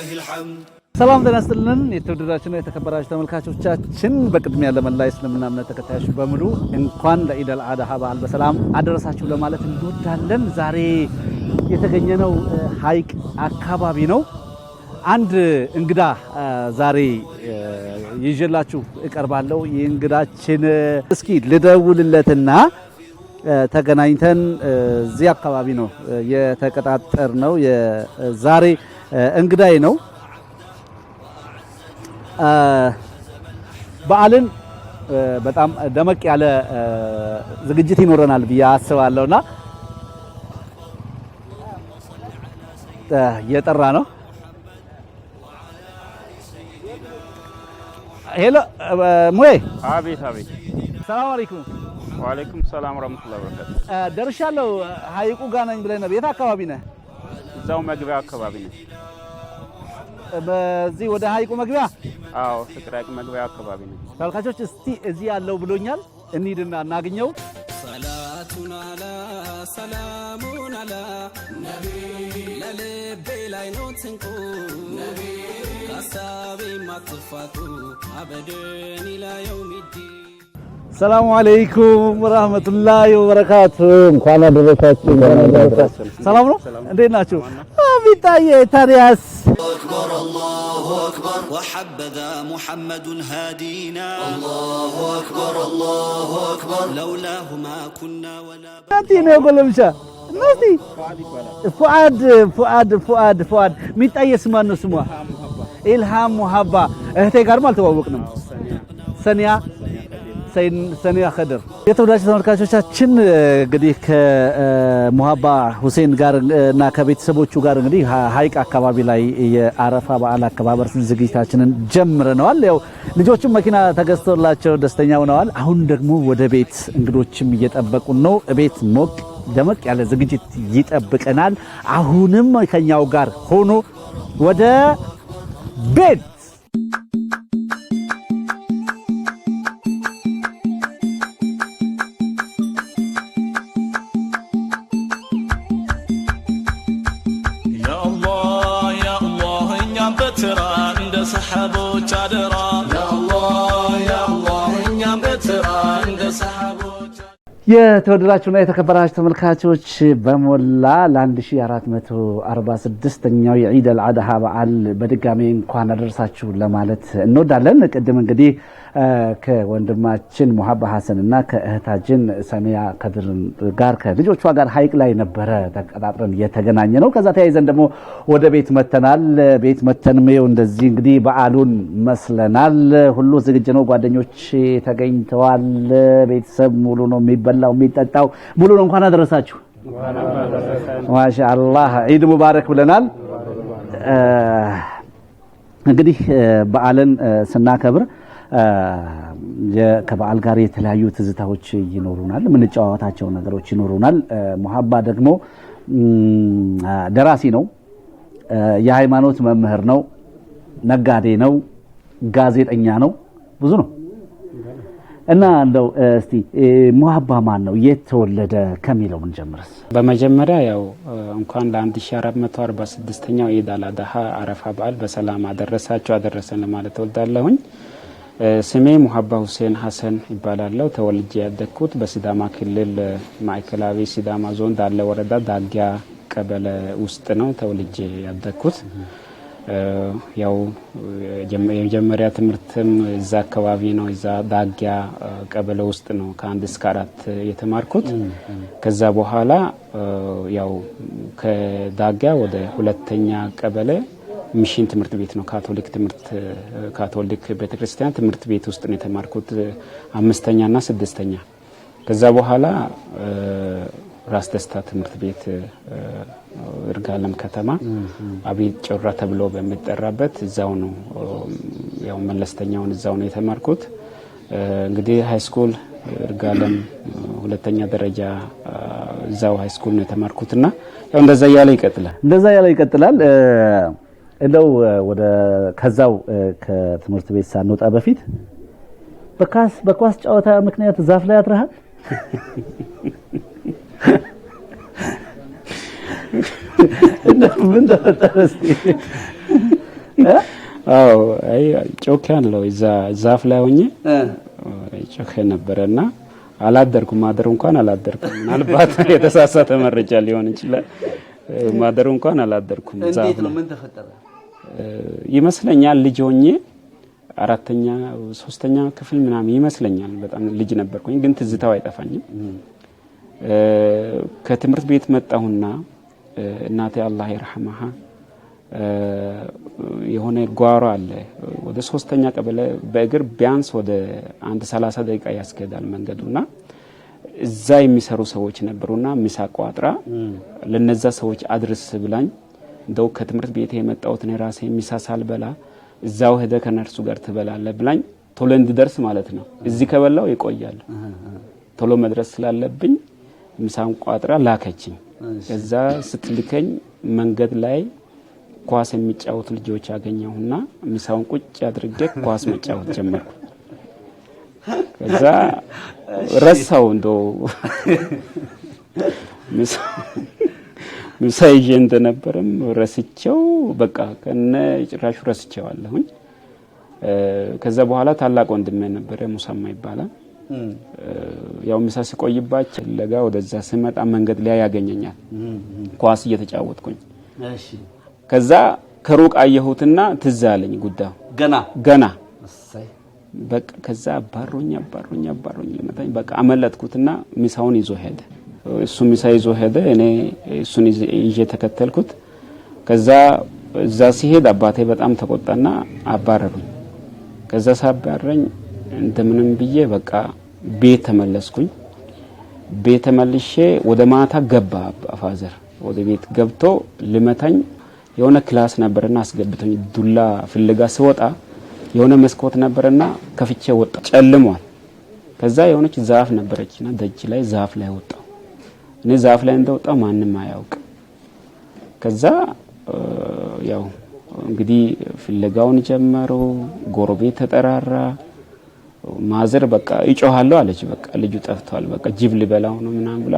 ولله الحمد ሰላም ተነስተልን የተወደዳችሁና የተከበራችሁ ተመልካቾቻችን በቅድሚያ ለመላው እስልምና እምነት ተከታዮች በሙሉ እንኳን ለኢድ አልአድሃ በዓል በሰላም አደረሳችሁ ለማለት እንወዳለን። ዛሬ የተገኘነው ሐይቅ አካባቢ ነው። አንድ እንግዳ ዛሬ ይዤላችሁ እቀርባለሁ። የእንግዳችን እስኪ ልደውልለትና ተገናኝተን እዚህ አካባቢ ነው የተቀጣጠርነው። የዛሬ እንግዳይ ነው። በዓልን በጣም ደመቅ ያለ ዝግጅት ይኖረናል ብዬ አስባለሁና የጠራ ነው። ሄሎ ሙይ አቤት አቤት። ሰላም አለይኩም። ወአለይኩም ሰላም ወራህመቱላሂ ወበረካቱ። ደርሻለሁ። ሐይቁ ጋር ነኝ ብለህ ነው። የት አካባቢ ነህ? እዛው መግቢያ አካባቢ ነኝ። በዚህ ወደ ሐይቁ መግቢያ? አዎ፣ ፍቅር ሐይቅ መግቢያ አካባቢ ነኝ። ተመልካቾች እስቲ እዚህ ያለው ብሎኛል። እንሂድና እናገኘው። ሰላቱን አላ ሰላሙን አላ ነቢ ለልቤ ላይ ነው ትንቁ ነቢ ካሳቤ ማጥፋቱ አበደን ኢላ የውሚዲ። ሰላሙ አለይኩም ወራህመቱላሂ ወበረካቱ። እንኳን አደረሳችሁ። ሰላም ነው? እንዴት ናችሁ? አቢታዬ ታዲያስ أكبر الله أكبر وحبذا محمد هادينا الله أكبر لولاه ما كنا ولا ناتي نقول مشا ناتي فؤاد ميتاي اسمه اسمه إلهام محبة اهتي قرمال توققنا ሰኒያ ኸድር። የተወዳጅ ተመልካቾቻችን እንግዲህ ከሙሀባ ሁሴን ጋር እና ከቤተሰቦቹ ጋር እንግዲህ ሐይቅ አካባቢ ላይ የአረፋ በዓል አከባበር ዝግጅታችንን ጀምረናል። ያው ልጆቹም መኪና ተገዝቶላቸው ደስተኛ ሆነዋል። አሁን ደግሞ ወደ ቤት እንግዶችም እየጠበቁን ነው። ቤት ሞቅ ደመቅ ያለ ዝግጅት ይጠብቀናል። አሁንም ከኛው ጋር ሆኖ ወደ ቤት ሰሐቦች አደራ ያ አላህ እኛም በተራ እንደ ሰሐቦች። የተወደዳችሁና የተከበራችሁ ተመልካቾች በሞላ ለ1446ኛው የኢድ አልአድሃ በዓል በድጋሚ እንኳን አደረሳችሁ ለማለት እንወዳለን። ቅድም እንግዲህ ከወንድማችን ሙሀባ ሐሰንና ከእህታችን ሰኒያ ከድር ጋር ከልጆቿ ጋር ሐይቅ ላይ ነበረ ተቀጣጥረን የተገናኘ ነው። ከዛ ተያይዘን ደግሞ ወደ ቤት መተናል። ቤት መተንም እንደዚህ እንግዲህ በዓሉን መስለናል። ሁሉ ዝግጁ ነው። ጓደኞች ተገኝተዋል። ቤተሰብ ሙሉ ነው። የሚበላው የሚጠጣው ሙሉ ነው። እንኳን አደረሳችሁ። ማሻአላህ ዒድ ሙባረክ ብለናል። እንግዲህ በዓልን ስናከብር ከበዓል ጋር የተለያዩ ትዝታዎች ይኖሩናል። የምንጫወታቸው ነገሮች ይኖሩናል። ሙሀባ ደግሞ ደራሲ ነው፣ የሃይማኖት መምህር ነው፣ ነጋዴ ነው፣ ጋዜጠኛ ነው፣ ብዙ ነው እና እንደው እስቲ ሙሀባ ማን ነው? የተወለደ ከሚለው ምን ጀምርስ? በመጀመሪያ ያው እንኳን ለ1446ኛው ኢድ አልአድሃ አረፋ በዓል በሰላም አደረሳችሁ አደረሰን ለማለት እወዳለሁኝ። ስሜ ሙሀባ ሁሴን ሐሰን ይባላል። ተወልጄ ያደግኩት በሲዳማ ክልል ማዕከላዊ ሲዳማ ዞን ዳለ ወረዳ ዳጊያ ቀበሌ ውስጥ ነው ተወልጄ ያደግኩት። ያው የመጀመሪያ ትምህርትም እዛ አካባቢ ነው፣ እዛ ዳጊያ ቀበሌ ውስጥ ነው ከ1 እስከ 4 የተማርኩት። ከዛ በኋላ ያው ከዳጊያ ወደ ሁለተኛ ቀበሌ ሚሽን ትምህርት ቤት ነው፣ ካቶሊክ ቤተክርስቲያን ትምህርት ቤት ውስጥ ነው የተማርኩት 5ኛ እና 6ኛ። ከዛ በኋላ ራስ ደስታ ትምህርት ቤት እርጋለም ከተማ አብይ ጮራ ተብሎ በሚጠራበት እዛው ነው ያው መለስተኛውን እዛው ነው የተማርኩት። እንግዲህ ሃይ ስኩል እርጋለም ሁለተኛ ደረጃ እዛው ሃይ ስኩል ነው የተማርኩትና ያው እንደዛ ያለ ይቀጥላል። እንደው ወደ ከዛው ከትምህርት ቤት ሳንወጣ በፊት በኳስ ጨዋታ ምክንያት ዛፍ ላይ አድረሃል? ምን ተፈጠረ እስቲ? አዎ አይ ጮክ ያለው እዛ ዛፍ ላይ ሆኜ ጮክ ነበርና አላደርኩም። ማደር እንኳን አላደርኩም። ምናልባት የተሳሳተ መረጃ ሊሆን ይችላል። ማደር እንኳን አላደርኩም። እንዴት ነው ምን ተፈጠረ? ይመስለኛል ልጅ ሆኜ አራተኛ 3ኛ ክፍል ምናምን ይመስለኛል። በጣም ልጅ ነበርኩኝ ግን ትዝታው አይጠፋኝም። ከትምህርት ቤት መጣሁና እናቴ አላህ ይርሐማሃ የሆነ ጓሮ አለ ወደ 3ኛ ቀበሌ በእግር ቢያንስ ወደ 30 ደቂቃ ያስኬዳል መንገዱና እዛ የሚሰሩ ሰዎች ነበሩና ምሳ ቋጥራ ለነዛ ሰዎች አድርስ ብላኝ እንደው ከትምህርት ቤት የመጣሁት ነው ራሴ ምሳ ሳልበላ እዛው ሄደ ከነርሱ ጋር ትበላለ ብላኝ ቶሎ እንድደርስ ማለት ነው። እዚህ ከበላው ይቆያል ቶሎ መድረስ ስላለብኝ ምሳን ቋጥራ ላከችኝ። ከዛ ስትልከኝ መንገድ ላይ ኳስ የሚጫወቱ ልጆች አገኘሁና ምሳውን ቁጭ አድርጌ ኳስ መጫወት ጀመርኩ። ከዛ ረሳው እንደው ምሳ ይዤ እንደነበርም ረስቼው በቃ ከነ ጭራሹ ረስቼዋለሁኝ። ከዛ በኋላ ታላቅ ወንድሜ ነበረ ሙሳማ ይባላል። ያው ምሳ ሲቆይባቸው ለጋ ወደዛ ስመጣ መንገድ ላይ ያገኘኛል ኳስ እየተጫወትኩኝ። እሺ ከዛ ከሩቅ አየሁትና ትዝ አለኝ ጉዳዩ ገና በቃ ከዛ አባሮኛ ለመታኝ በቃ አመለጥኩትና ምሳውን ይዞ ሄደ። እሱ ምሳ ይዞ ሄደ እኔ እሱን ይዤ ተከተልኩት። ከዛ እዛ ሲሄድ አባቴ በጣም ተቆጣና አባረሩኝ። ከዛ ሳባረኝ እንደምንም ብዬ በቃ ቤት ተመለስኩኝ። ቤት ተመልሼ ወደ ማታ ገባ ፋዘር ወደ ቤት ገብቶ ልመታኝ የሆነ ክላስ ነበርና አስገብቶኝ ዱላ ፍለጋ ሲወጣ የሆነ መስኮት ነበርና ከፍቼ ወጣ ጨልሟል። ከዛ የሆነች ዛፍ ነበረችና ደጅ ላይ ዛፍ ላይ ወጣ። እኔ ዛፍ ላይ እንደወጣ ማንንም አያውቅ። ከዛ ያው እንግዲህ ፍለጋውን ጀመሩ። ጎረቤት ተጠራራ። ማዘር በቃ ይጮሃለው አለች። በቃ ልጁ ጠፍቷል በቃ ጅብ ሊበላው ነው ምናምን ብላ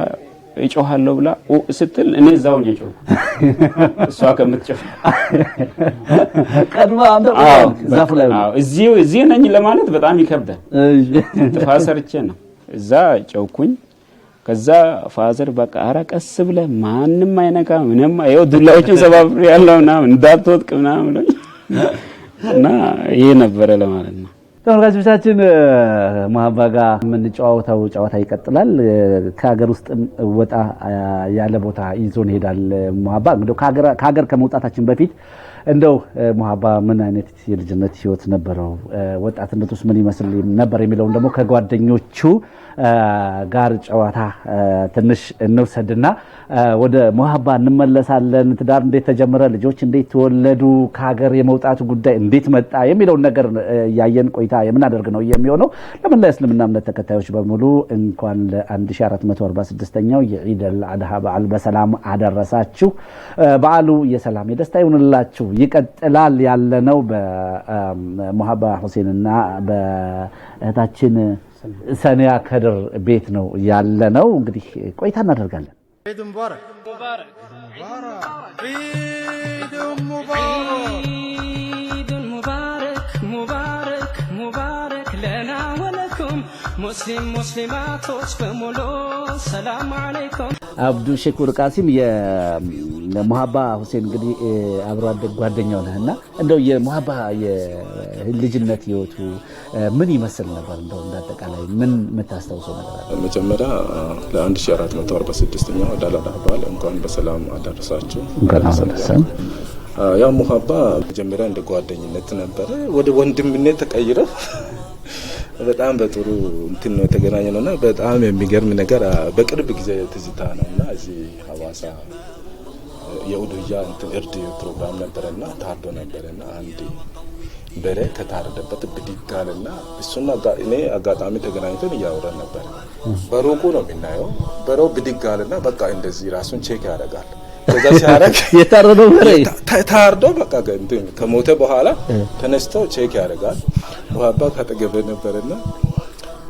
ይጮሃለው ብላ ስትል እኔ እዛው እየጮህ እሷ ከምትጮህ ቀድማ አንተ ዛፍ ላይ ነው እዚህ ነኝ ለማለት በጣም ይከብዳል። ጥፋት ሰርቼ ነው እዛ ጮኩኝ። ከዛ ፋዘር በቃ አራቀስ ብለ ማንንም አይነካ ምንም አይው ዱላዎችን ሰባብር ያለውና እንዳትወጥቅ ምናምን ብሎ እና ይሄ ነበር ለማለት ነው። ተመልካቾቻችን ሙሀባ ጋር የምንጫወተው ጨዋታ ይቀጥላል። ከሀገር ውስጥ ወጣ ያለ ቦታ ይዞን ሄዳል ሙሀባ። እንግዲህ ከሀገር ከመውጣታችን በፊት እንደው ሙሀባ ምን አይነት የልጅነት ህይወት ነበረው፣ ወጣትነቱስ ምን ይመስል ነበር የሚለውን ደግሞ ከጓደኞቹ ጋር ጨዋታ ትንሽ እንውሰድና ወደ ሙሀባ እንመለሳለን። ትዳር እንዴት ተጀመረ፣ ልጆች እንዴት ተወለዱ፣ ከሀገር የመውጣቱ ጉዳይ እንዴት መጣ የሚለውን ነገር ያየን ቆይታ የምናደርግ ነው የሚሆነው። ለምን ለእስልምና እምነት ተከታዮች በሙሉ እንኳን ለ1446ኛው የዒድ አልአድሃ በዓል በሰላም አደረሳችሁ። በዓሉ የሰላም የደስታ ይሁንላችሁ። ይቀጥላል ያለነው በሙሀባ ሁሴንና በእህታችን ሰኒያ ከድር ቤት ነው ያለነው። እንግዲህ ቆይታ እናደርጋለን። عيد مبارك مبارك عيد مبارك مبارك مبارك لنا ولكم مسلم مسلمات بمولو السلام عليكم አብዱ ሸኩር ቃሲም የሙሀባ ሁሴን እንግዲህ አብሮ አደግ ጓደኛው ነህና እንደው የሙሀባ የልጅነት ህይወቱ ምን ይመስል ነበር? እንደው እንዳጠቃላይ ምን የምታስታውሰው ነገር አለ? መጀመሪያ ለ1446ኛው ኢድ አል-አድሃ በዓል እንኳን በሰላም አደረሳችሁ። ያው ሙሀባ መጀመሪያ እንደ ጓደኝነት ነበር ወደ ወንድምነት ተቀይሮ በጣም በጥሩ እንትን ነው የተገናኘነውና በጣም የሚገርም ነገር በቅርብ ጊዜ ትዝታ ነውና እዚህ ሐዋሳ የኡዱያ እንትን እርድ ፕሮግራም ነበርና ታርዶ ነበርና አንድ በሬ ከታረደበት ብድጋልና እሱና እኔ አጋጣሚ ተገናኝተን እያወራን ነበር። በሩቁ ነው የምናየው። በሬው ብድጋልና በቃ እንደዚህ ራሱን ቼክ ያደርጋል። ከዛ ሲያረግ የታረደው በሬ ታርዶ በቃ እንትን ከሞተ በኋላ ተነስቶ ቼክ ያደርጋል። ሙሀባ ካጠገበ ነበርና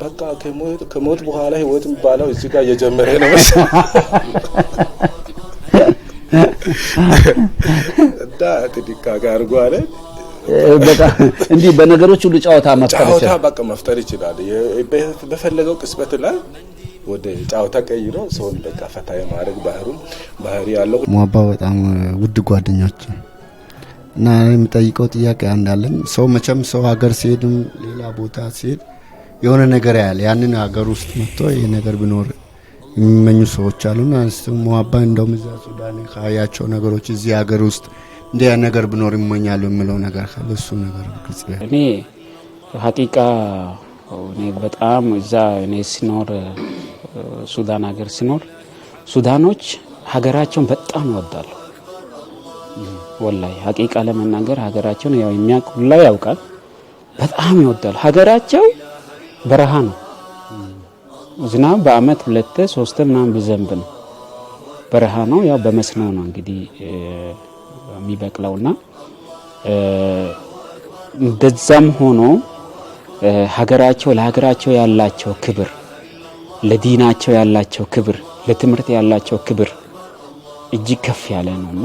በቃ ከሞት በኋላ ህይወት የሚባለው እዚህ ጋር እየጀመረ ነው እና ትዲካ ጋር ጓለ በቃ እንዲህ በነገሮች ሁሉ ጨዋታ መፍጠር ይችላል በፈለገው ቅስበት ላይ ወደ ጫውታ ቀይሮ ሰውን በቃ ፈታ የማድረግ ባህሪ ያለው ሙሀባ በጣም ውድ ጓደኛችን እና የምጠይቀው ጥያቄ አንዳለን ሰው መቼም ሰው ሀገር ሲሄድም ሌላ ቦታ ሲሄድ የሆነ ነገር ያለ ያንን ሀገር ውስጥ መጥቶ ይሄ ነገር ቢኖር የሚመኙ ሰዎች አሉና ሙሀባ እንደውም እዛ ሱዳን ካያቸው ነገሮች እዚህ ሀገር ውስጥ እንዲያ ነገር ቢኖር ይመኛሉ የሚለው ነገር ካለ እሱ ነገር ግልጽ ነው። እኔ ሐቂቃ እኔ በጣም እዛ እኔ ሲኖር ሱዳን ሀገር ሲኖር ሱዳኖች ሀገራቸውን በጣም ይወዳሉ። ወላሂ ሐቂቃ ለመናገር ሀገራቸውን ያው የሚያውቁላ ያውቃል በጣም ይወዳሉ። ሀገራቸው በረሃ ነው። ዝናብ በአመት 2-3 ምናምን ቢዘንብ ነው። በረሃ ነው ያው በመስኖ ነው እንግዲህ የሚበቅለውና እንደዛም ሆኖ ሀገራቸው ለሀገራቸው ያላቸው ክብር ለዲናቸው ያላቸው ክብር ለትምህርት ያላቸው ክብር እጅግ ከፍ ያለ ነውና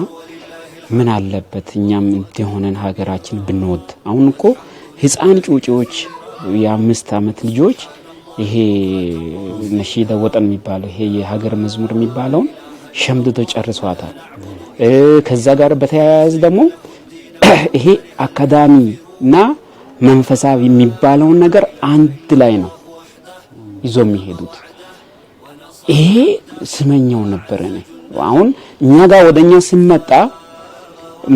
ምን አለበት እኛም እንደሆነን ሀገራችን ብንወድ። አሁን እኮ ህፃን ጩጬዎች የ5 አመት ልጆች ይሄ ነሺዳ ወጠን የሚባለው ይሄ የሀገር መዝሙር የሚባለው ሸምድዶ ጨርሷታል። ከዛ ጋር በተያያዘ ደግሞ ይሄ አካዳሚና መንፈሳዊ የሚባለው ነገር አንድ ላይ ነው ይዞ የሚሄዱት። ይሄ ስመኛው ነበር ነው። አሁን እኛ ጋር ወደኛ ሲመጣ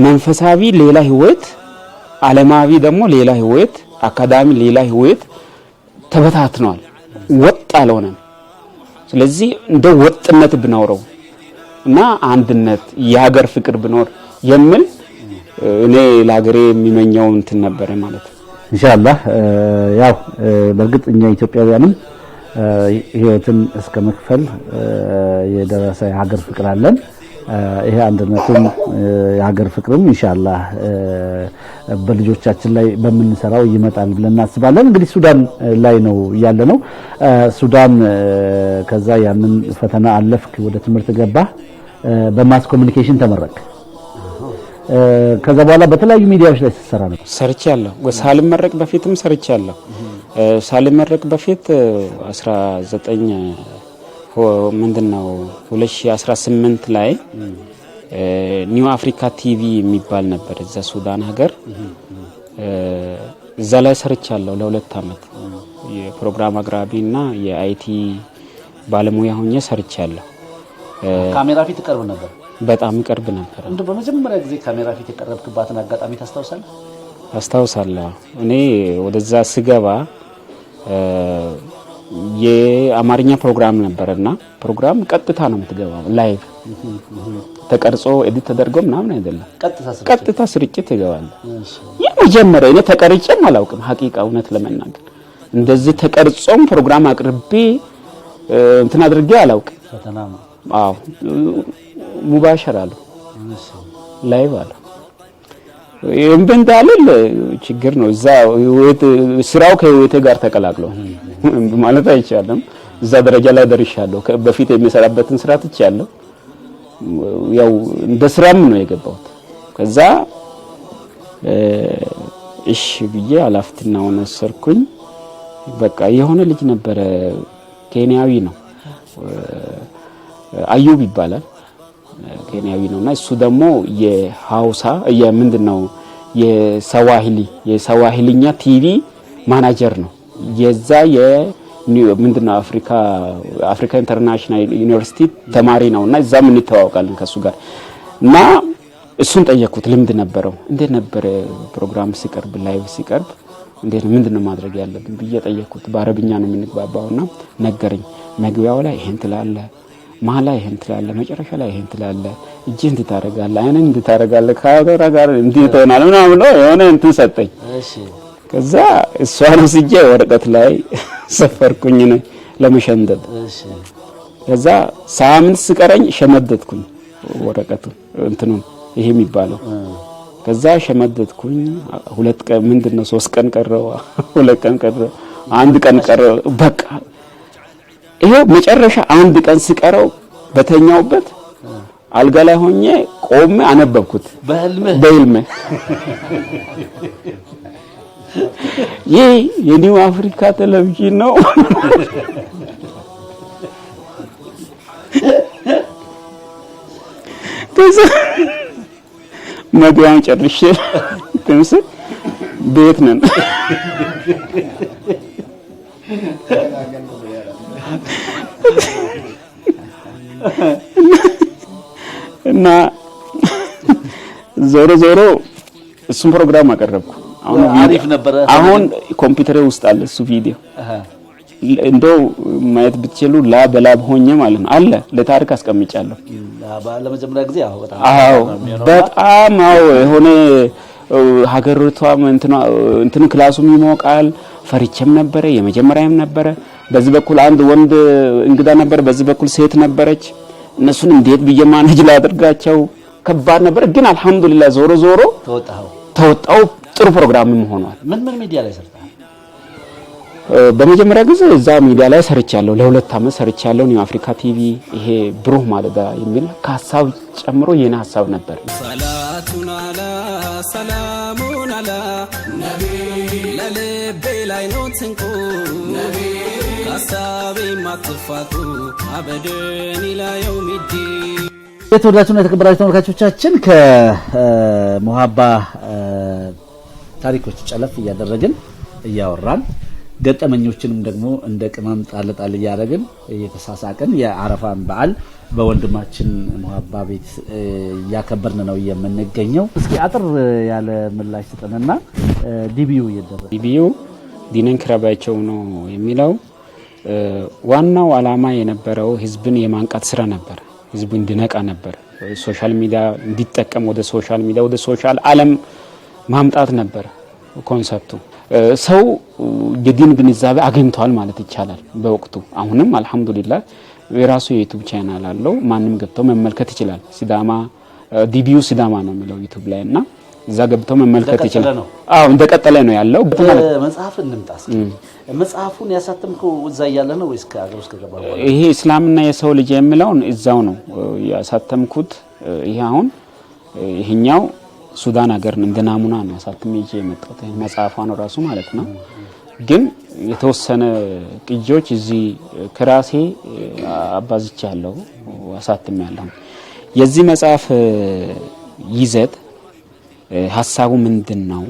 መንፈሳዊ ሌላ ህይወት፣ ዓለማዊ ደግሞ ሌላ ህይወት፣ አካዳሚ ሌላ ህይወት ተበታትኗል። ወጥ አልሆነም። ስለዚህ እንደ ወጥነት ብኖረው እና አንድነት የሀገር ፍቅር ብኖር የሚል እኔ ለሀገሬ የሚመኘው እንትን ነበር ማለት ነው። ኢንሻአላህ ያው በርግጥ እኛ ኢትዮጵያውያንም ህይወትን እስከ መክፈል የደረሰ የሀገር ፍቅር አለን። ይሄ አንድነቱም የሀገር ፍቅርም ኢንሻአላህ በልጆቻችን ላይ በመንሰራው ይመጣል ብለን እናስባለን። እንግዲህ ሱዳን ላይ ነው ያለነው። ሱዳን ከዛ ያንን ፈተና አለፍክ፣ ወደ ትምህርት ገባ፣ በማስ ኮሙኒኬሽን ተመረቅ። ከዛ በኋላ በተለያዩ ሚዲያዎች ላይ ተሰራ ነው። ሰርቻለሁ። ሳልመረቅ በፊትም ሰርቻለሁ። ሳልመረቅ በፊት 2018 ላይ ኒው አፍሪካ ቲቪ የሚባል ነበር እዛ ሱዳን ሀገር። እዛ ላይ ሰርቻለሁ ለ2 አመት የፕሮግራም አቅራቢና የአይቲ ባለሙያ ሆኜ ሰርቻለሁ። ካሜራ ፊት ቀርብ ነበር? በጣም ቀርብ ነበር። እንደ በመጀመሪያ ጊዜ ካሜራ ፊት የቀረብክባትን አጋጣሚ ታስታውሳለህ? አስታውሳለሁ። እኔ ወደዛ ስገባ የአማርኛ ፕሮግራም ነበርና ፕሮግራም ቀጥታ ነው የምትገባው። ላይቭ ተቀርጾ ኤዲት ተደርጎ ምናምን አይደለም፣ ቀጥታ ስርጭት ይገባል። የመጀመሪያ እኔ ተቀርጬም አላውቅም ሐቂቃ እውነት ለመናገር እንደዚህ ተቀርጾም ፕሮግራም አቅርቤ እንትን አድርጌ አላውቅም። ፈተና ነው። አዎ ሙባሸር አለ ላይቭ አለ። እንዳልል ችግር ነው። እዛ ስራው ከህይወቴ ጋር ተቀላቅሎ ማለት አይቻልም። እዛ ደረጃ ላይ ደርሻለሁ። በፊት የሚሰራበትን ስራ ትቻለሁ። ያው እንደ ስራም ነው የገባሁት። ከዛ እሺ ብዬ አላፍትናውን ወሰድኩኝ። በቃ የሆነ ልጅ ነበረ፣ ኬንያዊ ነው፣ አዩብ ይባላል። ኬንያዊ ነውና እሱ ደግሞ የሃውሳ ምንድነው የሰዋሂልኛ ቲቪ ማናጀር ነው። የዛ ምንድነው አፍሪካ ኢንተርናሽናል ዩኒቨርሲቲ ተማሪ ነውና እዛም እንተዋወቃለን ከሱ ጋር እና እሱን ጠየቅኩት። ልምድ ነበረው። እንዴት ነበር ፕሮግራም ሲቀርብ ላይቭ ሲቀርብ እንዴት ምንድነው ማድረግ ያለብን ብዬ ጠየቅኩት። በአረብኛ ነው የምንግባባውና ነገረኝ። መግቢያው ላይ ይሄን ትላለ፣ መሀል ላይ ይሄን ትላለ፣ መጨረሻ ላይ ይሄን ትላለ፣ እጅህን ትታረጋለህ፣ አይንን ትታረጋለህ፣ ካሜራ ጋር እንዲህ ትሆናለህ ምናምን ነው የሆነ እንትን ሰጠኝ። እሺ ከዛ እሷን ወስጄ ወረቀት ላይ ሰፈርኩኝ ነው ለመሸምደድ። እሺ ከዛ ሳምንት ስቀረኝ ሸመደድኩኝ ወረቀቱ እንትኑን ይሄ የሚባለው። ከዛ ሸመደድኩኝ 2 ቀን ምንድነው 3 ቀን ቀረው፣ 2 ቀን ቀረው፣ 1 ቀን ቀረው። በቃ ይሄ መጨረሻ 1 ቀን ሲቀረው በተኛውበት አልጋ ላይ ሆኜ ቆሜ አነበብኩት በህልሜ ይህ የኒው አፍሪካ ቴሌቪዥን ነው። መግቢያውን ጨርሼ ተምስል ቤት ነን እና ዞሮ እሱን ፕሮግራም አቀረብኩ። አሁን ኮምፒውተር ውስጥ አለ እሱ ቪዲዮ እንደው ማየት ብትችሉ ላብ ሆኜ ማለት ነው አለ ለታሪክ አስቀምጫለሁ። ለመጀመሪያ ጊዜ በጣም የሆነ ሀገሪቷ እንትኑ ክላሱም ይሞቃል። ፈሪቸም ነበረ፣ የመጀመሪያም ነበረ። በዚህ በኩል አንድ ወንድ እንግዳ ነበር፣ በዚህ በኩል ሴት ነበረች። እነሱን እንዴት በየማናጅ ላድርጋቸው ከባድ ነበር። ግን አልহামዱሊላህ ዞሮ ተወጣው። ጥሩ ፕሮግራምም ሆኗል። ምን ሚዲያ ላይ ሰርታ? በመጀመሪያ ጊዜ እዛ ሚዲያ ላይ ሰርቻለሁ። ለ2 አመት ሰርቻለሁ። ኒው አፍሪካ ቲቪ ይሄ ብሩህ ማለዳ የሚል ከሐሳብ ጨምሮ የኔ ሐሳብ ነበር። ሰላቱን አላ ሰላሙን አላ ነቢ ለልቤ ላይ ነው ትንቁ ነቢ ሐሳቤ ማጥፋቱ አበደን ኢላ የውሚዲ። የተወዳጁና የተከበራችሁ ተመልካቾቻችን ከሙሀባ ታሪኮች ጨለፍ እያደረግን እያወራን ገጠመኞችንም ደግሞ እንደ ቅመም ጣል እያደረግን እየተሳሳቅን የአረፋን በዓል በወንድማችን ሙሀባ ቤት ያከበርን ነው የምንገኘው። እስኪ አጥር ያለ ምላሽ ተጠነና ዲቢዩ እየደረሰ ዲቢዩ ዲነን ክራባቸው ነው የሚለው ዋናው አላማ የነበረው ህዝብን የማንቃት ስራ ነበር። ህዝቡ እንዲነቃ ነበር። ሶሻል ሚዲያ እንዲጠቀም ወደ ሶሻል ዓለም ማምጣት ነበር ኮንሰፕቱ። ሰው የዲን ግንዛቤ አግኝቷል ማለት ይቻላል በወቅቱ። አሁንም አልহামዱሊላህ የራሱ የዩቲዩብ ቻናል አለው። ማንም ገብቶ መመልከት ይችላል። ሲዳማ ዲቢዩ ሲዳማ ነው የሚለው ዩቲዩብ ላይ እና እዛ ገብቶ መመልከት ይችላል። እንደቀጠለ ነው ያለው። መጽሐፍ እንምጣስ መጽሐፉን ያሳተምከው እዛ ያለ ነው ወይስ ከአገር ውስጥ ገባ? ይሄ እስላምና የሰው ልጅ የሚለውን እዛው ነው ያሳተምኩት። ይሄ አሁን ይሄኛው ሱዳን ሀገር እንደ ናሙና ነው ያሳተም ይዤ የመጣሁት መጽሐፉ ነው ራሱ ማለት ነው። ግን የተወሰነ ቅጂዎች እዚህ ከራሴ አባዝቻለሁ አሳትሜያለሁ። የዚህ መጽሐፍ ይዘት ሐሳቡ ምንድነው?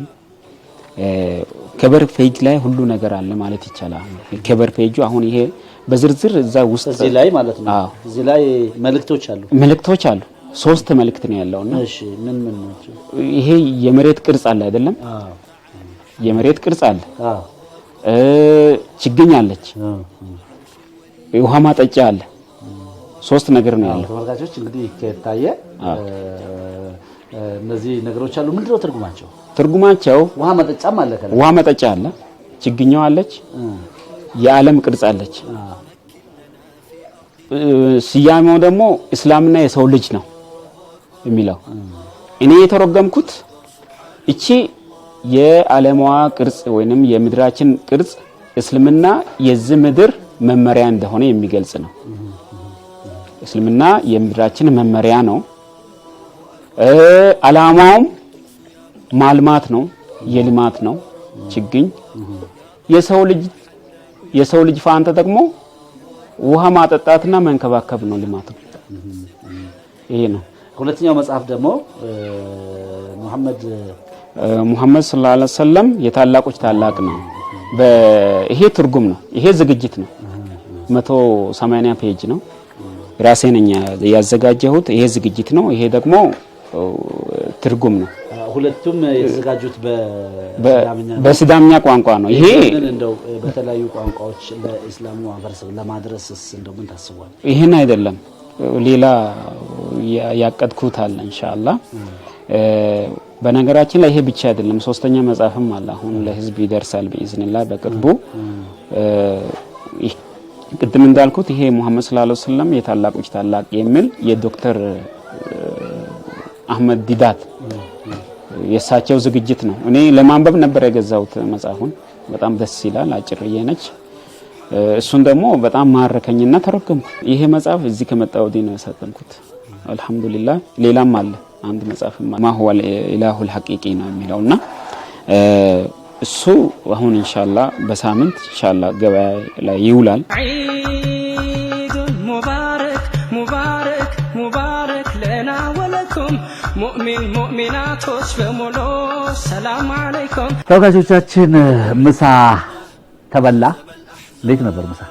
ከበር ፔጅ ላይ ሁሉ ነገር አለ ማለት ይቻላል። ከበር ፔጁ አሁን ይሄ በዝርዝር እዛ ውስጥ እዚህ ላይ ማለት ነው። እዚህ ላይ መልእክቶች አሉ 3 መልእክት ነው ያለውና እሺ ምን ናቸው? ይሄ የመሬት ቅርጽ አለ አይደለም? የመሬት ቅርጽ አለ። ችግኝ አለች። ውሃ ማጠጫ አለ። 3 ነገር ነው ያለው። ተመልካቾች እንግዲህ ከታየ እነዚህ ነገሮች አሉ። ምንድነው ትርጉማቸው? ውሃ መጠጫም አለ። ውሃ መጠጫ አለ። ችግኛው አለች። የዓለም ቅርጽ አለች። ስያሜው ደግሞ እስላምና የሰው ልጅ ነው የሚለው። እኔ የተረጎምኩት እቺ የዓለሟ ቅርጽ ወይንም የምድራችን ቅርጽ እስልምና የዚህ ምድር መመሪያ እንደሆነ የሚገልጽ ነው። እስልምና የምድራችን መመሪያ ነው። አላማውም ማልማት ነው፣ የልማት ነው። ችግኝ የሰው ልጅ ፋንታ ደግሞ ውሃ ማጠጣትና መንከባከብ ነው ልማት ነው። ይሄ ነው። ሁለተኛው መጽሐፍ ደግሞ ሙሐመድ ሰለላሁ ዐለይሂ ወሰለም የታላቆች ታላቅ ነው። ይሄ ትርጉም ነው። ይሄ ዝግጅት ነው። 180 ፔጅ ነው። ራሴ ነኝ ያዘጋጀሁት። ይሄ ዝግጅት ነው። ይሄ ደግሞ ትርጉም ነው። ሁለቱም የተዘጋጁት በሲዳምኛ ቋንቋ ነው። ይሄ እንደው በተለያዩ ቋንቋዎች ለእስላሙ ማህበረሰብ ለማድረስስ እንደው ምን ታስቧል? ይሄን አይደለም ሌላ ያቀድኩት አለ ኢንሻአላህ። በነገራችን ላይ ይሄ ብቻ አይደለም። 3ኛ መጽሐፍም አለ አሁን ለህዝብ ይደርሳል በኢዝኒላህ በቅርቡ። ቅድም እንዳልኩት ይሄ ሙሐመድ ሰለላሁ ዐለይሂ ወሰለም የታላቆች ታላቅ የሚል የዶክተር አህመድ ዲዳት የሳቸው ዝግጅት ነው። እኔ ለማንበብ ነበር የገዛሁት መጽሐፉን። በጣም ደስ ይላል። አጭርዬ ነች። እሱን ደግሞ በጣም ማረከኝና ተረከምኩ። ይሄ መጽሐፍ እዚህ ከመጣው ዲን ያሳተምኩት አልহামዱሊላህ ሌላም አለ አንድ መጽሐፍ ማሁወ ኢላሁል ሐቂቂ ነው የሚለውና እሱ አሁን ኢንሻአላህ በሳምንት ኢንሻአላህ ገበያ ላይ ይውላል ዒድ ሙባረክ ሙባረክ ሙባረክ ለና ወለኩም ሙእሚን ሙእሚናቶች በሙሉ ሰላም አለይኩም ተወካዮቻችን ምሳ ተበላ እንዴት ነበር ምሳ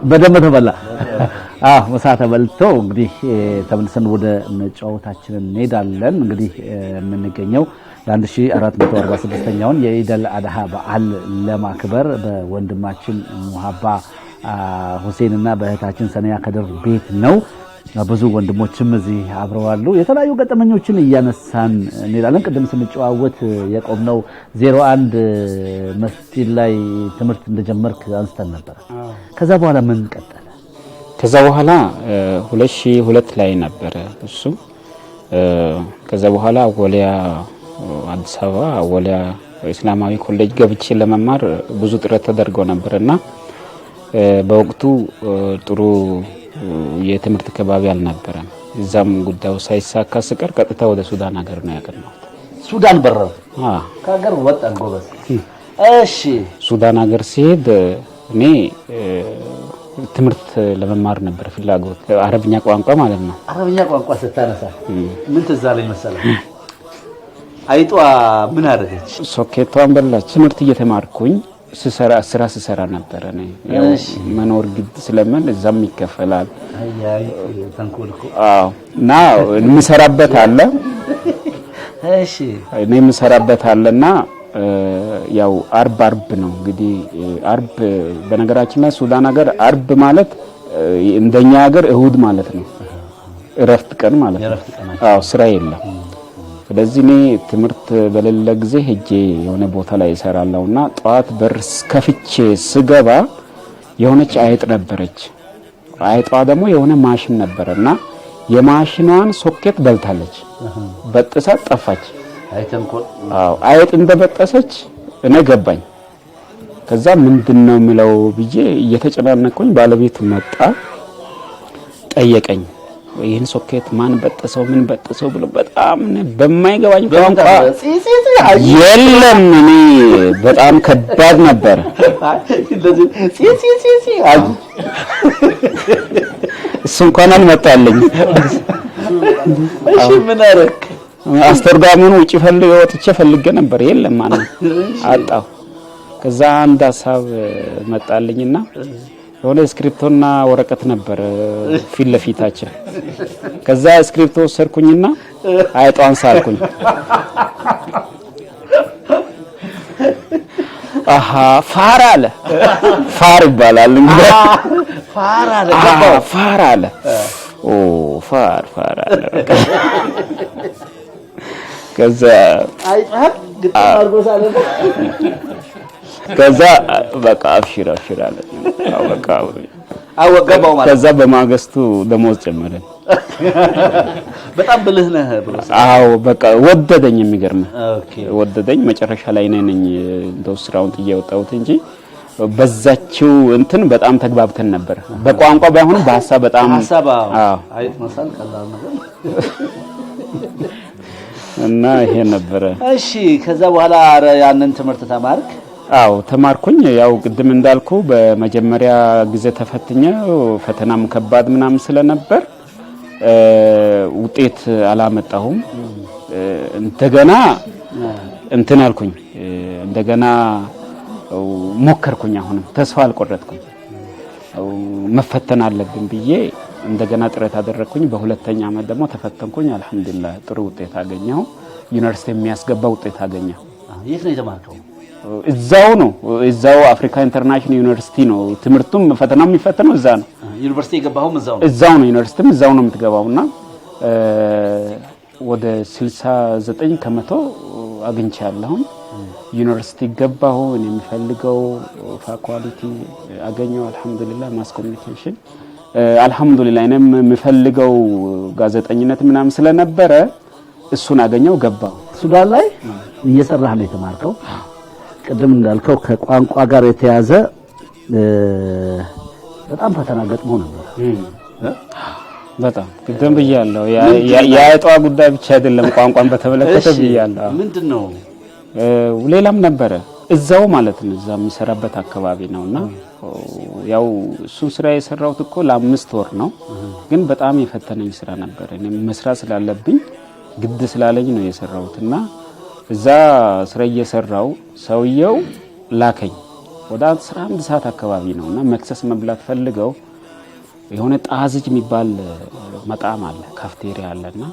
በደንብ ተበላ ምሳ ተበልቶ እንግዲህ ተመልሰን ወደ መጫወታችን እንሄዳለን እንግዲህ የምንገኘው ለ1446ኛውን የኢደል አድሃ በዓል ለማክበር በወንድማችን ሙሀባ ሁሴንና በእህታችን ሰነያ ከድር ቤት ነው ብዙ ወንድሞችም እዚህ አብረዋሉ የተለያዩ ገጠመኞችን እያነሳን እንላለን ቀደም ስንጨዋወት የቆምነው 01 መስጂድ ላይ ትምህርት እንደጀመርክ አንስተን ነበር ከዛ በኋላ ምን ቀጠለ ከዛ በኋላ 2002 ላይ ነበር እሱ ከዛ በኋላ ወሊያ አዲስ አበባ ወሊያ እስላማዊ ኮሌጅ ገብቼ ለመማር ብዙ ጥረት ተደርጎ ነበርና በወቅቱ ጥሩ የትምህርት ከባቢ አልነበረም እዛም ጉዳዩ ሳይሳካ ስቀር ቀጥታ ወደ ሱዳን ሀገር ነው ያቀናሁት ሱዳን በረር ከሀገር ወጣን ጎበዝ እሺ ሱዳን ሀገር ሲሄድ እኔ ትምህርት ለመማር ነበር ፍላጎት አረብኛ ቋንቋ ማለት ነው አረብኛ ቋንቋ ስታነሳ ምን ትዝ አለኝ መሰለህ አይጧ ምን አደረገች ሶኬቷን በላች ትምህርት እየተማርኩኝ ስራ ስሰራ ነበር እኔ መኖር ግድ ስለምን እዛም ይከፈላል አይ ተንኮልኩ እና ምሰራበት አለ እሺ እኔ ምሰራበት አለና ያው አርብ ነው እንግዲህ አርብ በነገራችን ላይ ሱዳን ሀገር አርብ ማለት እንደኛ ሀገር እሁድ ማለት ነው እረፍት ቀን ማለት ነው ስራ የለም ስለዚህ እኔ ትምህርት በሌለ ጊዜ ሄጄ የሆነ ቦታ ላይ እሰራለሁና ጧት በርስ ከፍቼ ስገባ የሆነች አይጥ ነበረች አይጧ ደግሞ የሆነ ማሽን ነበርና የማሽኗን ሶኬት በልታለች በጥሳ ጠፋች አይጥ እንደበጠሰች እኔ ገባኝ ከዛ ምንድነው የሚለው ብዬ እየተጨናነኩኝ ባለቤት መጣ ጠየቀኝ ይሄን ሶኬት ማን በጠሰው ምን በጠሰው ብሎ በጣም በማይገባኝ ቋንቋ የለም እኔ በጣም ከባድ ነበር እሱ እንኳን አልመጣልኝ እሺ ምን አረክ አስተርጓሚውን ውጪ ወጥቼ ፈልጌ ነበር የለም ማለት አጣው ከዛ አንድ ሐሳብ መጣልኝና የሆነ ስክሪፕቶና ወረቀት ነበር ፊት ለፊታችን ከዛ ስክሪፕቶ ሰርኩኝና አይጧን ሳልኩኝ ፋር አለ ፋር ይባላል እንግዲህ ፋር አለ ፋር አለ ከዛ ከዛ በቃ አፍሽራ አለ በቃ አወቀባው ማለት ከዛ በማግስቱ ደሞዝ ጨመረን በጣም ብልህ ነህ ብሎ በቃ ወደደኝ የሚገርም ወደደኝ መጨረሻ ላይ ነኝ እንደው ስራውን ጥየወጣሁት እንጂ በዛችው እንትን በጣም ተግባብተን ነበር በቋንቋ ባይሆን በሐሳብ በጣም አይጥ መሳል ቀላል ነገር እና ይሄ ነበር እሺ ከዛ በኋላ ያንን ትምህርት ተማርክ ተማርኩኝ ያው ቅድም እንዳልኩ በመጀመሪያ ጊዜ ተፈትኘው ፈተናም ከባድ ምናምን ስለነበር ውጤት አላመጣሁም እንደገና እንትን አልኩኝ እንደገና ሞከርኩኝ አሁንም ተስፋ አልቆረጥኩም መፈተን አለብኝ ብዬ እንደገና ጥረት አደረኩኝ በሁለተኛ አመት ደግሞ ተፈተንኩኝ አልহামዱሊላህ ጥሩ ውጤት አገኘሁ ዩኒቨርሲቲ የሚያስገባ ውጤት አገኘሁ የት ነው የተማርከው እዛው አፍሪካ ኢንተርናሽናል ዩኒቨርሲቲ ነው ትምርቱም ፈተናም የሚፈተነው እዛ ነው ዩኒቨርሲቲ የገባሁም እዛው ነው ዩኒቨርሲቲም እዛው ነው የምትገባውና ወደ 69 ከመቶ አግኝቻለሁ ዩኒቨርሲቲ ገባሁ እኔ የሚፈልገው ፋኩልቲ አገኘሁ አልহামዱሊላህ ማስ ኮሙኒኬሽን አልহামዱሊላህ እኔም የሚፈልገው ጋዜጠኝነት ምናምን ስለነበረ እሱን አገኘው ገባሁ ሱዳን ላይ እየሰራህ ነው የተማርከው ቅድም እንዳልከው ከቋንቋ ጋር የተያዘ በጣም ፈተና ገጥሞ ነበር በጣም ቅድም ብያለሁ። የአይጧ ጉዳይ ብቻ አይደለም ቋንቋን በተመለከተ ብያለሁ። ምንድነው ሌላም ነበረ እዛው ማለት ነው። እዛ የሚሰራበት አካባቢ ነውና ያው እሱን ስራ የሰራሁት እኮ ለ5 ወር ነው። ግን በጣም የፈተነኝ ስራ ነበር። እኔ መስራት ስላለብኝ ግድ ስላለኝ ነው የሰራሁትና እዛ ስራ እየሰራው ሰውየው ላከኝ። ወደ 11 ሰዓት አካባቢ ነውና መክሰስ መብላት ፈልገው የሆነ ጣዝጅ የሚባል መጣም አለ፣ ካፍቴሪያ አለና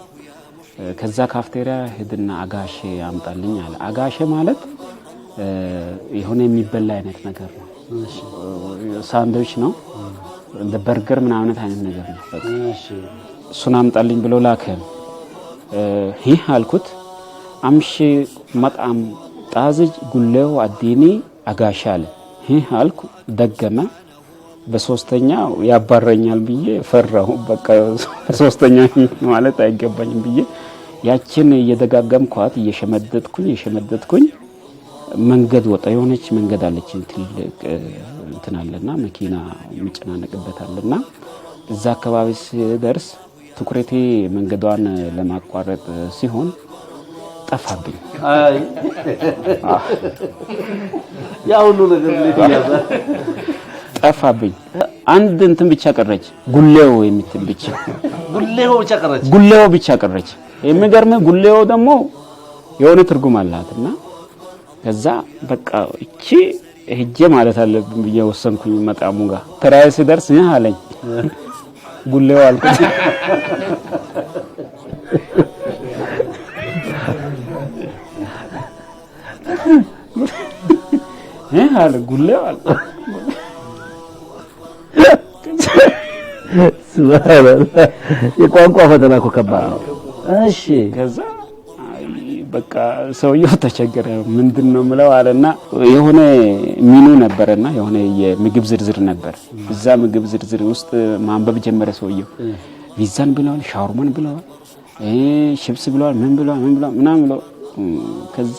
ከዛ ካፍቴሪያ ሄድና አጋሼ ያምጣልኝ አለ። አጋሼ ማለት የሆነ የሚበላ አይነት ነገር ነው። ሳንድዊች ነው፣ እንደ በርገር ምናምን አይነት ነገር ነው። እሺ እሱን አምጣልኝ ብሎ ላከ። ይህ አልኩት አምሽ መጣም ጣዝጅ ጉሌው አዲኒ አጋሼ አለ። ይህ አልኩ ደገመ። በሶስተኛው ያባረኛል ብዬ ፈራሁ። በቃ በሶስተኛ ማለት አይገባኝም ብዬ ያችን እየደጋገምኳት እየሸመደድኩኝ መንገድ ወጣ። የሆነች መንገድ አለች ትልቅ እንትን አለና መኪና የሚጨናነቅበታልና እዛ አካባቢ ሲደርስ ትኩረቴ መንገዷን ለማቋረጥ ሲሆን ጠፋብኝ። ያ ሁሉ ነገር ለይያዛ ጠፋብኝ። አንድ እንትን ብቻ ቀረች፣ ጉሌው የምትል ብቻ ጉሌው ብቻ ቀረች። የሚገርም ጉሌው ደግሞ የሆነ ትርጉም አላትና ከዛ በቃ እቺ ሄጄ ማለት አለብኝ ብዬ ወሰንኩኝ። መጣሙ ጋር ተራይ ሲደርስ ይህ አለኝ ጉሌው አልኩት። ይህ አለ ጉሌው አልኩት። የቋንቋ ፈተና እኮ ከባድ ነው። እሺ ከዛ በቃ ሰውየው ተቸገረ። ምንድነው ምለው አለና የሆነ ሚኑ ነበርና የሆነ የምግብ ዝርዝር ነበር። እዛ ምግብ ዝርዝር ውስጥ ማንበብ ጀመረ ሰውየው። ቪዛን ብለዋል፣ ሻውርማን ብለዋል፣ ሽብስ ብለዋል፣ ምን ብለዋል ምናምን ብለው ከዛ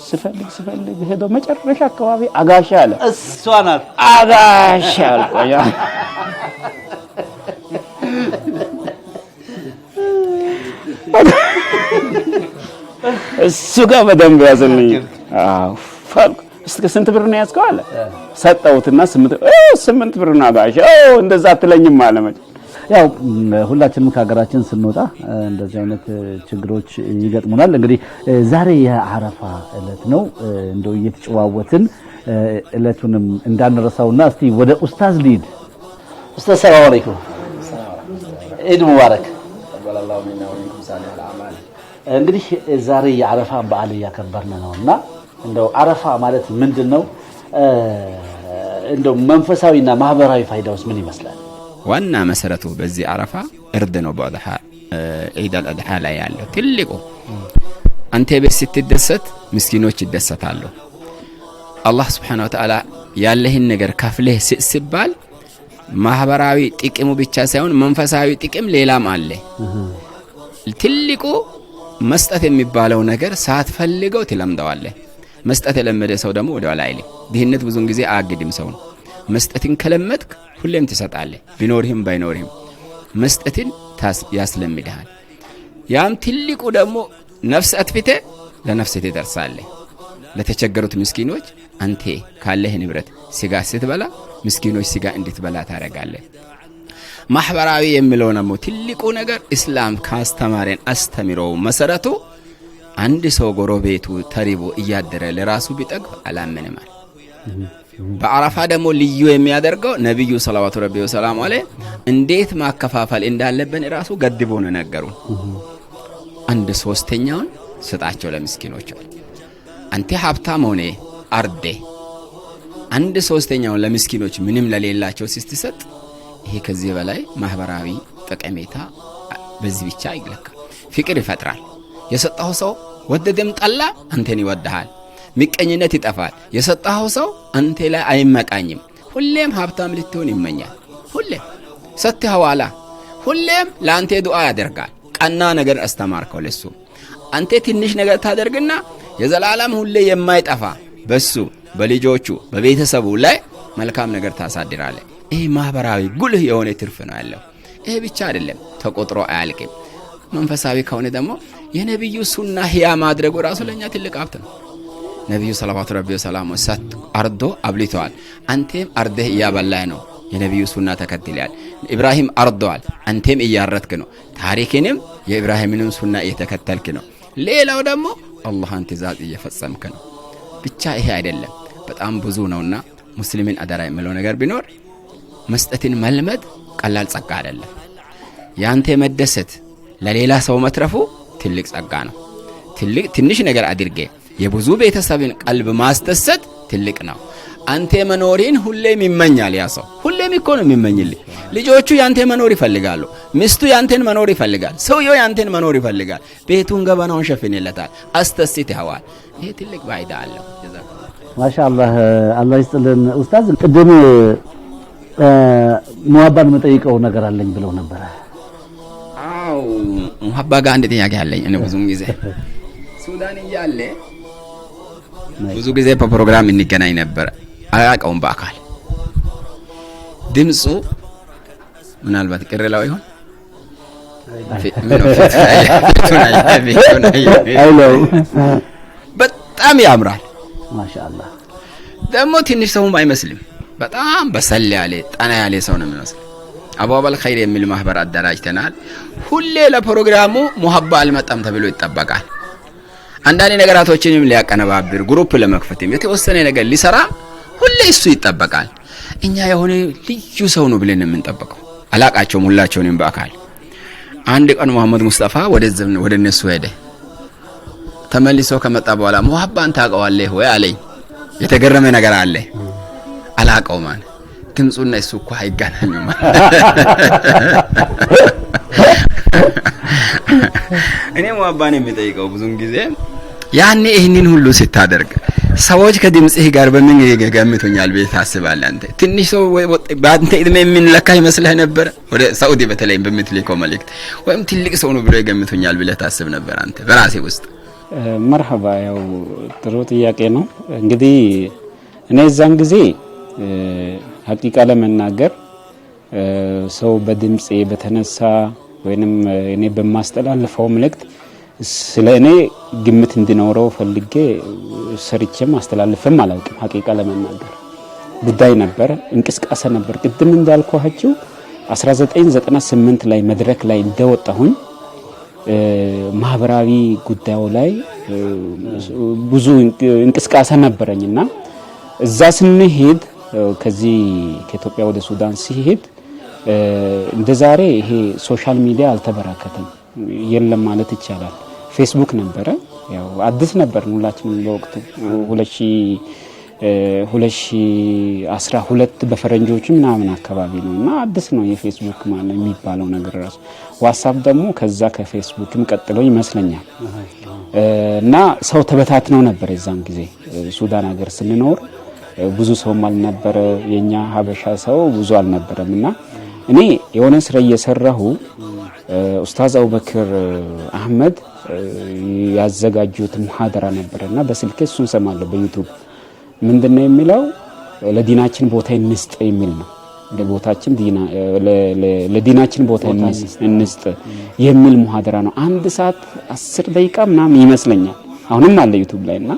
ስፈልግ ሄዶ መጨረሻ አካባቢ አጋሼ አለ። እሷ ናት አጋሼ አልቆያ እሱ ጋር በደንብ ያዘልኝ። ፋልኩ እስከ ስንት ብር ነው ያዝከው አለ። ሰጠሁትና 8 ብር ነው አጋሼ። እንደዛ አትለኝም አለ። ያው ሁላችንም ከሀገራችን ስንወጣ እንደዚህ አይነት ችግሮች ይገጥሙናል። እንግዲህ ዛሬ የአረፋ እለት ነው። እንደው እየተጨዋወትን እለቱንም እንዳንረሳውና እስቲ ወደ ኡስታዝ ሊድ። ኡስታዝ ሰላም አለይኩም፣ ኢድ ሙባረክ። እንግዲህ ዛሬ የአረፋ በዓል እያከበርን ነውና እንደው አረፋ ማለት ምንድነው? እንደው መንፈሳዊና ማህበራዊ ፋይዳውስ ምን ይመስላል? ዋና መሰረቱ በዚህ አረፋ እርድ ነው። በአድሃ ዒድ አልአድሃ ላይ ያለው ትልቁ አንተ ቤት ስትደሰት ምስኪኖች ይደሰታሉ። አላህ Subhanahu Wa Ta'ala ያለህን ነገር ከፍለህ ሲባል ማህበራዊ ጥቅሙ ብቻ ሳይሆን መንፈሳዊ ጥቅም ሌላም አለ። ትልቁ መስጠት የሚባለው ነገር ሳትፈልገው ትለምደዋለህ። መስጠት የለመደ ሰው ደግሞ ወደ ኋላ አይልም። ድህነት ብዙን ጊዜ አያግድም ሰው። መስጠትን ከለመድክ ሁሌም ትሰጣለህ። ቢኖርህም ባይኖርህም መስጠትን ያስለምድሃል። ያም ትልቁ ደግሞ ነፍስ አጥፍተ ለነፍስ ትደርሳለህ። ለተቸገሩት ምስኪኖች አንተ ካለህ ንብረት ስጋ ስትበላ ምስኪኖች ስጋ እንድትበላ ታረጋለህ። ማህበራዊ የሚለው ነው ትልቁ ነገር። እስላም ካስተማረን አስተምረው መሰረቱ አንድ ሰው ጎረቤቱ ተሪቦ እያደረ ለራሱ ቢጠግብ አላመነም። በአረፋ ደግሞ ልዩ የሚያደርገው ነብዩ ሰለላሁ ዐለይሂ ወሰለም እንዴት ማከፋፈል እንዳለብን ራሱ ገድቦ ነው ነገሩን። 1/3ኛውን ስጣቸው ለምስኪኖች። አንተ ሀብታም ሆነ አርዴ 1/3ኛውን ለምስኪኖች ምንም ለሌላቸው ስትሰጥ ይሄ ከዚህ በላይ ማህበራዊ ጠቀሜታ በዚህ ብቻ ይለካ። ፍቅር ይፈጥራል። የሰጣው ሰው ወደደም ጠላ አንተን ይወድሃል። ምቀኝነት ይጠፋል። የሰጣው ሰው አንተ ላይ አይመቃኝም። ሁሌም ሀብታም ልትሆን ይመኛል። ሁሌም ሰጥተዋላ ሁሌም ለአንተ ዱዓ ያደርጋል። ቀና ነገር አስተማርከው ለሱ አንተ ትንሽ ነገር ታደርግና የዘላለም ሁሌ የማይጠፋ በሱ በልጆቹ በቤተሰቡ ላይ መልካም ነገር ታሳድራለህ። ይሄ ማህበራዊ ጉልህ የሆነ ትርፍ ነው ያለው። ይሄ ብቻ አይደለም ተቆጥሮ አያልቅም። መንፈሳዊ ከሆነ ደግሞ የነብዩ ሱና ህያ ማድረጉ ራሱ ለኛ ትልቅ ሀብት ነው። ነብዩ ሰለላሁ ዐለይሂ ወሰለም ሰት አርዶ አብሊተዋል። አንተም አርደህ እያበላህ ነው፣ የነብዩ ሱና ተከትለሃል። ኢብራሂም አርደዋል፣ አንተም እያረድክ ነው። ታሪክንም የኢብራሂምንም ሱና እየተከተልክ ነው። ሌላው ደግሞ አላህን ትእዛዝ እየፈጸምክ ነው። ብቻ ይሄ አይደለም በጣም ብዙ ነውና ሙስሊምን አደራ የሚለው ነገር ቢኖር መስጠትን መልመድ ቀላል ጸጋ አይደለም። ያንተ መደሰት ለሌላ ሰው መትረፉ ትልቅ ጸጋ ነው። ትንሽ ነገር አድርጌ የብዙ ቤተሰብን ቀልብ ማስደሰት ትልቅ ነው። አንተ መኖሪን ሁሌም ይመኛል ያ ሰው። ሁሌም እኮ ነው የሚመኝልህ። ልጆቹ ያንተ መኖር ይፈልጋሉ። ሚስቱ ያንተን መኖር ይፈልጋል። ሰውየው ያንተን መኖር ይፈልጋል። ቤቱን ገበናውን ሸፍንለታል፣ አስተስይተዋል። ይሄ ትልቅ ፋይዳ አለው። ማሻአላህ አላህ ይስጥልን። ኡስታዝ ቅድም ሙሀባን መጠይቀው ነገር አለኝ ብለው ነበር። አው ሙሀባ ጋር አንድ ጥያቄ አለኝ። እኔ ብዙም ጊዜ ሱዳን እያለ ብዙ ጊዜ በፕሮግራም እንገናኝ ነበር። አያውቀውም በአካል ድምፁ ምናልባት ቅርላው ይሆን በጣም ያምራል። ማሻአላህ ደግሞ ትንሽ ሰውም አይመስልም። በጣም በሰል ያለ ጠና ያለ ሰው ነው የሚመስለው። አቡበል ኸይር የሚል ማህበር አደራጅተናል። ሁሌ ለፕሮግራሙ ሙሀባ አልመጣም ተብሎ ይጠበቃል። አንዳንድ ነገራቶችንም ሊያቀነባብር ግሩፕ ለመክፈትም የተወሰነ ነገር ሊሰራ ሁሌ እሱ ይጠበቃል። እኛ የሆነ ልዩ ሰው ነው ብለን የምንጠብቀው። አላቃቸውም ሁላቸውንም በአካል። አንድ ቀን መሐመድ ሙስጠፋ ወደ እነሱ ሄደ። ተመልሶ ከመጣ በኋላ ሙሀባን ታውቀዋለህ ወይ አለኝ። የተገረመ ነገር አለ። አላቀው ማን ድምፁና እሱ እኮ አይገናኙም። እኔ ሙሀባን የሚጠይቀው ብዙን ጊዜ ያኔ ይህንን ሁሉ ስታደርግ ሰዎች ከድምጽህ ጋር በምን ይገምቱኛል ብለህ ታስባለህ? አንተ ትንሽ ሰው በአንተ እድሜ የምንለካ ይመስልህ ነበር? ወደ ሳውዲ በተለይ በምትልከው መልእክት ወይም ትልቅ ሰው ነው ብሎ ይገምቱኛል ብለህ ታስብ ነበር አንተ በራሴ ውስጥ? መርሐባ፣ ያው ጥሩ ጥያቄ ነው። እንግዲህ እኔ እዛን ጊዜ ሐቂቃ ለመናገር ሰው በድምጼ በተነሳ ወይንም እኔ በማስተላልፈው መልእክት ስለ እኔ ግምት እንዲኖረው ፈልጌ ሰርቼም አስተላልፈም አላውቅም። ሐቂቃ ለመናገር ጉዳይ ነበር፣ እንቅስቃሴ ነበር። ቅድም እንዳልኳችሁ 1998 ላይ መድረክ ላይ እንደወጣሁኝ ማህበራዊ ጉዳዩ ላይ ብዙ እንቅስቃሴ ነበረኝና እዛ ስንሄድ ከዚህ ከኢትዮጵያ ወደ ሱዳን ሲሄድ እንደዛሬ ይሄ ሶሻል ሚዲያ አልተበራከተም፣ የለም ማለት ይቻላል። ፌስቡክ ነበረ፣ ያው አዲስ ነበር ሁላችንም በወቅቱ 2012 በፈረንጆቹ ምናምን አካባቢ ነውና አዲስ ነው የፌስቡክ ማለት የሚባለው ነገር ራሱ። ዋትስአፕ ደግሞ ከዛ ከፌስቡክም ቀጥሎ ይመስለኛል። እና ሰው ተበታትነው ነበር የዛን ጊዜ ሱዳን ሀገር ስንኖር ብዙ ሰውም አልነበረ፣ የኛ ሀበሻ ሰው ብዙ አልነበረምና እኔ የሆነ ስራ እየሰራሁ ኡስታዝ አቡበክር አህመድ ያዘጋጁት ሙሐደራ ነበርና በስልክ እሱን ሰማለሁ በዩቲዩብ። ምንድነው የሚለው? ለዲናችን ቦታ እንስጥ የሚል ነው። ለዲናችን ቦታ እንስጥ የሚል ሙሐደራ ነው። 1 ሰዓት 10 ደቂቃ ምናምን ይመስለኛል። አሁንም አለ ዩቲዩብ ላይና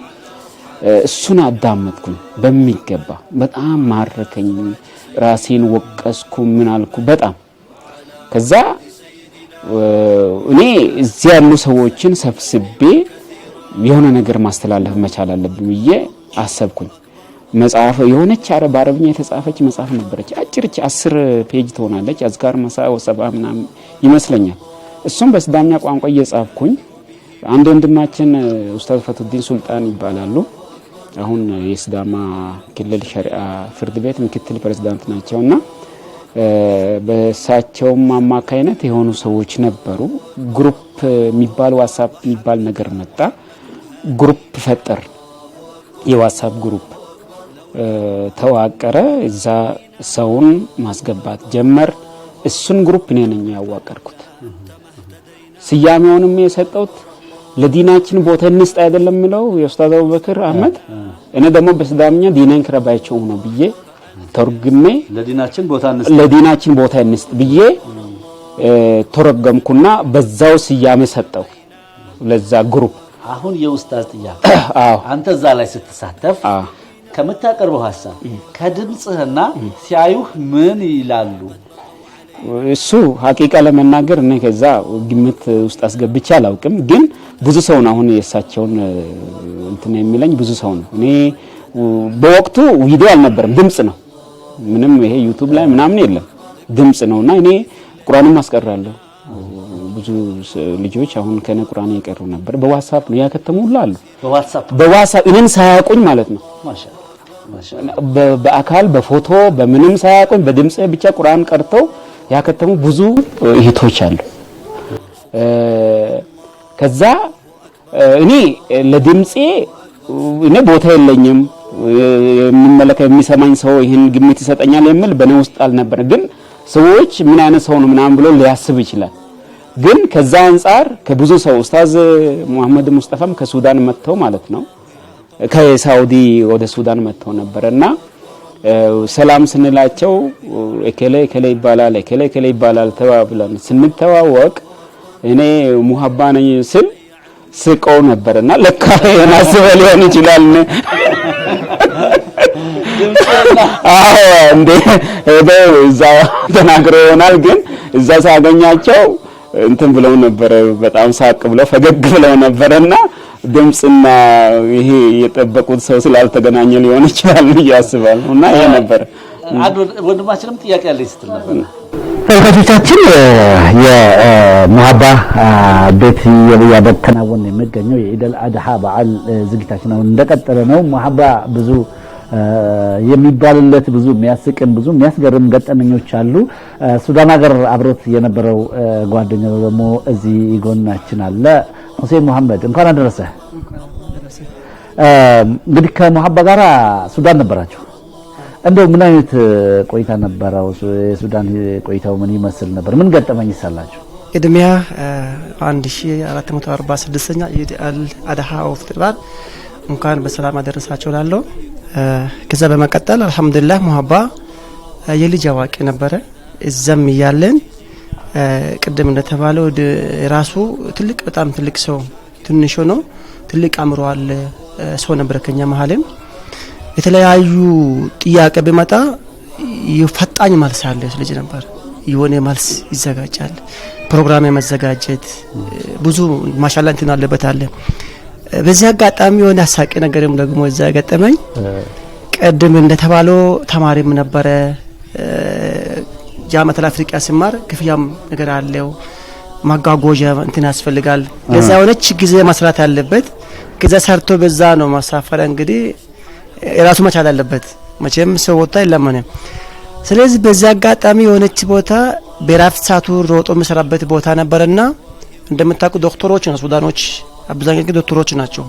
እሱን አዳመጥኩኝ በሚገባ። በጣም ማረከኝ። ራሴን ወቀስኩ፣ ምን አልኩ በጣም። ከዛ እኔ እዚህ ያሉ ሰዎችን ሰብስቤ የሆነ ነገር ማስተላለፍ መቻል አለብኝ ብዬ አሰብኩኝ። መጽሐፍ የሆነች በአረብኛ የተጻፈች መጽሐፍ ነበረች። አጭርች 10 ፔጅ ትሆናለች። አዝካር መሳ ወሰባ ምናምን ይመስለኛል። እሱም በስዳኛ ቋንቋ እየጻፍኩኝ አንድ ወንድማችን ኡስታዝ ፈቱዲን ሱልጣን ይባላሉ። አሁን የስዳማ ክልል ሸሪዓ ፍርድ ቤት ምክትል ፕሬዝዳንት ናቸውና በሳቸውም አማካይነት የሆኑ ሰዎች ነበሩ። ግሩፕ የሚባል ዋትስአፕ የሚባል ነገር መጣ። ግሩፕ ፈጠር፣ የዋትስአፕ ግሩፕ ተዋቀረ። እዛ ሰውን ማስገባት ጀመር። እሱን ግሩፕ እኔ ነኝ ያዋቀርኩት። ስያሜውንም የሰጠሁት ለዲናችን ቦታ እንስጥ አይደለም የሚለው የኡስታዝ አቡበክር አህመድ፣ እኔ ደግሞ በስዳምኛ ዲናን ከረባይቸው ነው ብዬ ተርጉሜ ለዲናችን ቦታ እንስጥ ብዬ ተረገምኩና በዛው ስያሜ ሰጠው ለዛ ግሩፕ። አሁን የኡስታዝ ጥያቄ አንተ እዛ ላይ ስትሳተፍ ከምታቀርበው ሐሳብ ከድምጽህና ሲያዩህ ምን ይላሉ? እሱ ሐቂቃ ለመናገር እኔ ከዛ ግምት ውስጥ አስገብቼ አላውቅም። ግን ብዙ ሰው ነው አሁን የሳቸውን እንትን የሚለኝ ብዙ ሰው ነው። እኔ በወቅቱ ቪዲዮ አልነበረም፣ ድምጽ ነው። ምንም ይሄ ዩቲዩብ ላይ ምናምን የለም፣ ድምጽ ነውና እኔ ቁርአንም አስቀራለሁ። ብዙ ልጆች አሁን ከነ ቁርአን የቀሩ ነበር። በዋትስአፕ ነው ያከተሙላ አሉ። በዋትስአፕ እኔን ሳያውቁኝ ማለት ነው። በአካል በፎቶ በምንም ሳያውቁኝ በድምጽ ብቻ ቁርአን ቀርተው ያከተሙ ብዙ እህቶች አሉ። ከዛ እኔ ለድምጼ እኔ ቦታ የለኝም፣ የሚሰማኝ ሰው ይሄን ግምት ይሰጠኛል የሚል በኔ ውስጥ አልነበረ። ግን ሰዎች ምን አይነት ሰው ነው ምናምን ብሎ ሊያስብ ይችላል። ግን ከዛ አንፃር ከብዙ ሰው ኡስታዝ መሐመድ ሙስጠፋም ከሱዳን መጥተው ማለት ነው ከሳውዲ ወደ ሱዳን መጥተው ነበርና ሰላም ስንላቸው እከሌ ይባላል ተባብለን ስንተዋወቅ እኔ ሙሐባ ነኝ ስል ስቀው ነበርና ለካ የናስበ ሊሆን ይችላል እንዴ እዛ ተናግረው ይሆናል። ግን እዛ ሳገኛቸው እንትን ብለው ነበር፣ በጣም ሳቅ ብለው ፈገግ ብለው ነበርና ድምጽና ይሄ የጠበቁት ሰው ስላልተገናኘ ሊሆን ይችላል ያስባሉ። እና ይሄ ነበር። ወንድማችንም ጥያቄ ያለኝ ስትል ነበር። ተመልካቾቻችን የሙሐባ ቤት እያበተናወን የሚገኘው የኢደል አድሃ በዓል ዝግጅታችን ነው እንደቀጠለ ነው። ሙሐባ ብዙ የሚባልለት ብዙ የሚያስቅም ብዙ የሚያስገርም ገጠመኞች አሉ። ሱዳን ሀገር አብሮት የነበረው ጓደኛው ደግሞ እዚህ ጎናችን አለ። ሁሴን መሐመድ እንኳን አደረሰ። እንግዲህ ከሙሐባ ጋራ ሱዳን ነበራችሁ። እንደው ምን አይነት ቆይታ ነበረው? የሱዳን ቆይታው ምን ይመስል ነበር? ምን ገጠመኝ ይሳላችሁ? ቅድሚያ 1446ኛ ኢድ አል አድሃ ወፍጥባል እንኳን በሰላም አደረሳችሁ ላለው። ከዛ በመቀጠል አልহামዱሊላህ ሙሐባ የልጅ አዋቂ ነበረ። እዛም እያለን ቅድም እንደተባለው ራሱ ትልቅ በጣም ትልቅ ሰው ትንሽ ነው ትልቅ አምሮ አለ ሰው ነበር። ከኛ መሐልም የተለያዩ ጥያቄ ቢመጣ ይፈጣኝ መልስ አለ ልጅ ነበር። የሆነ መልስ ይዘጋጃል፣ ፕሮግራም የመዘጋጀት ብዙ ማሻአላ እንትን አለበት አለ። በዚህ አጋጣሚ የሆነ አሳቂ ነገርም ደግሞ እዛ ገጠመኝ። ቀድም እንደተባለው ተማሪም ነበረ። ጃማዓት አፍሪካ ሲማር ክፍያም ነገር አለው፣ ማጓጓዣ እንትን ያስፈልጋል። ለዛ ሆነች ጊዜ መስራት ያለበት ከዛ ሰርቶ በዛ ነው ማሳፈር። እንግዲህ ራሱ መቻል አለበት መቼም ሰው ወጣ ይለማነ። ስለዚህ በዛ አጋጣሚ የሆነች ቦታ በራፍት ሳቱ ሮጦ መስራበት ቦታ ነበርና እንደምታውቁ ዶክተሮች ነው ሱዳኖች አብዛኛው ግን ዶክተሮች ናቸው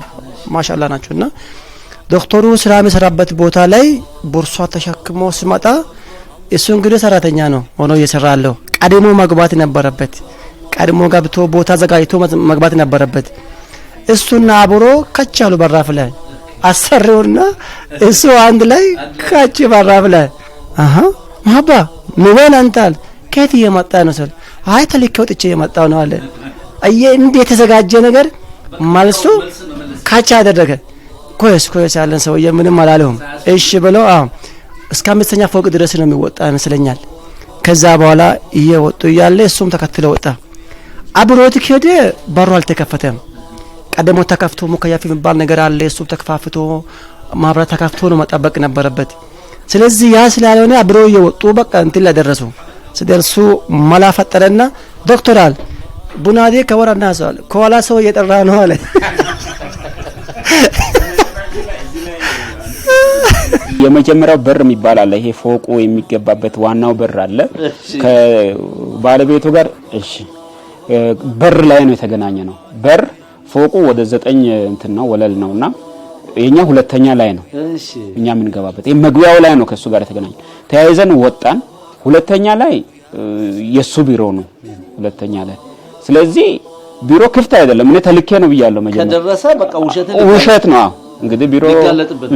ማሻአላ ናቸውና ዶክተሩ ስራ መስራበት ቦታ ላይ ቦርሷ ተሸክሞ ሲመጣ እሱ እንግዲህ ሰራተኛ ነው ሆኖ እየሰራለው። ቀድሞ መግባት ነበረበት፣ ቀድሞ ገብቶ ቦታ ዘጋጅቶ መግባት ነበረበት። እሱና አብሮ ከቻሉ በራፍ ላይ አሰረውና እሱ አንድ ላይ ካቺ በራፍ ላይ ሙሐባ ምን አንታል ከየት እየመጣ ነው ስል አይ ተልከው ጥቼ የመጣው ነው አለ። አየ እንዴት የተዘጋጀ ነገር ማልሱ ካቻ አደረገ። ኮይስ ያለን ሰው ምንም አላለውም። እሺ ብለው እስከ አምስተኛ ፎቅ ድረስ ነው የሚወጣ ይመስለኛል። ከዛ በኋላ እየወጡ ያለ እሱም ተከትለው ወጣ። አብሮት ከሄደ በሩ አልተከፈተም። ቀደሞ ተከፍቶ ሙከያፍ የሚባል ነገር አለ። እሱ ተከፋፍቶ ማብራት ተከፍቶ ነው መጠበቅ ነበረበት። ስለዚህ ያ ስላልሆነ አብሮ እየወጡ በቃ እንትን ለደረሱ ሲደርሱ መላ ፈጠረና ዶክተራል ቡናዴ ከወራና ሰው ከኋላ ሰው እየጠራ ነው አለ። የመጀመሪያው በር የሚባል አለ። ይሄ ፎቁ የሚገባበት ዋናው በር አለ። ከባለቤቱ ጋር እሺ በር ላይ ነው የተገናኘ ነው። በር ፎቁ ወደ 9 እንትን ነው ወለል ነውና የኛ ሁለተኛ ላይ ነው። እሺ እኛ ምን ገባበት ይሄ መግቢያው ላይ ነው ከሱ ጋር የተገናኘ። ተያይዘን ወጣን። ሁለተኛ ላይ የሱ ቢሮ ነው ሁለተኛ ላይ። ስለዚህ ቢሮ ክፍት አይደለም። እኔ ተልኬ ነው ብያለሁ መጀመሪያ። ከደረሰ በቃ ውሸት ነው። እንግዲህ ቢሮ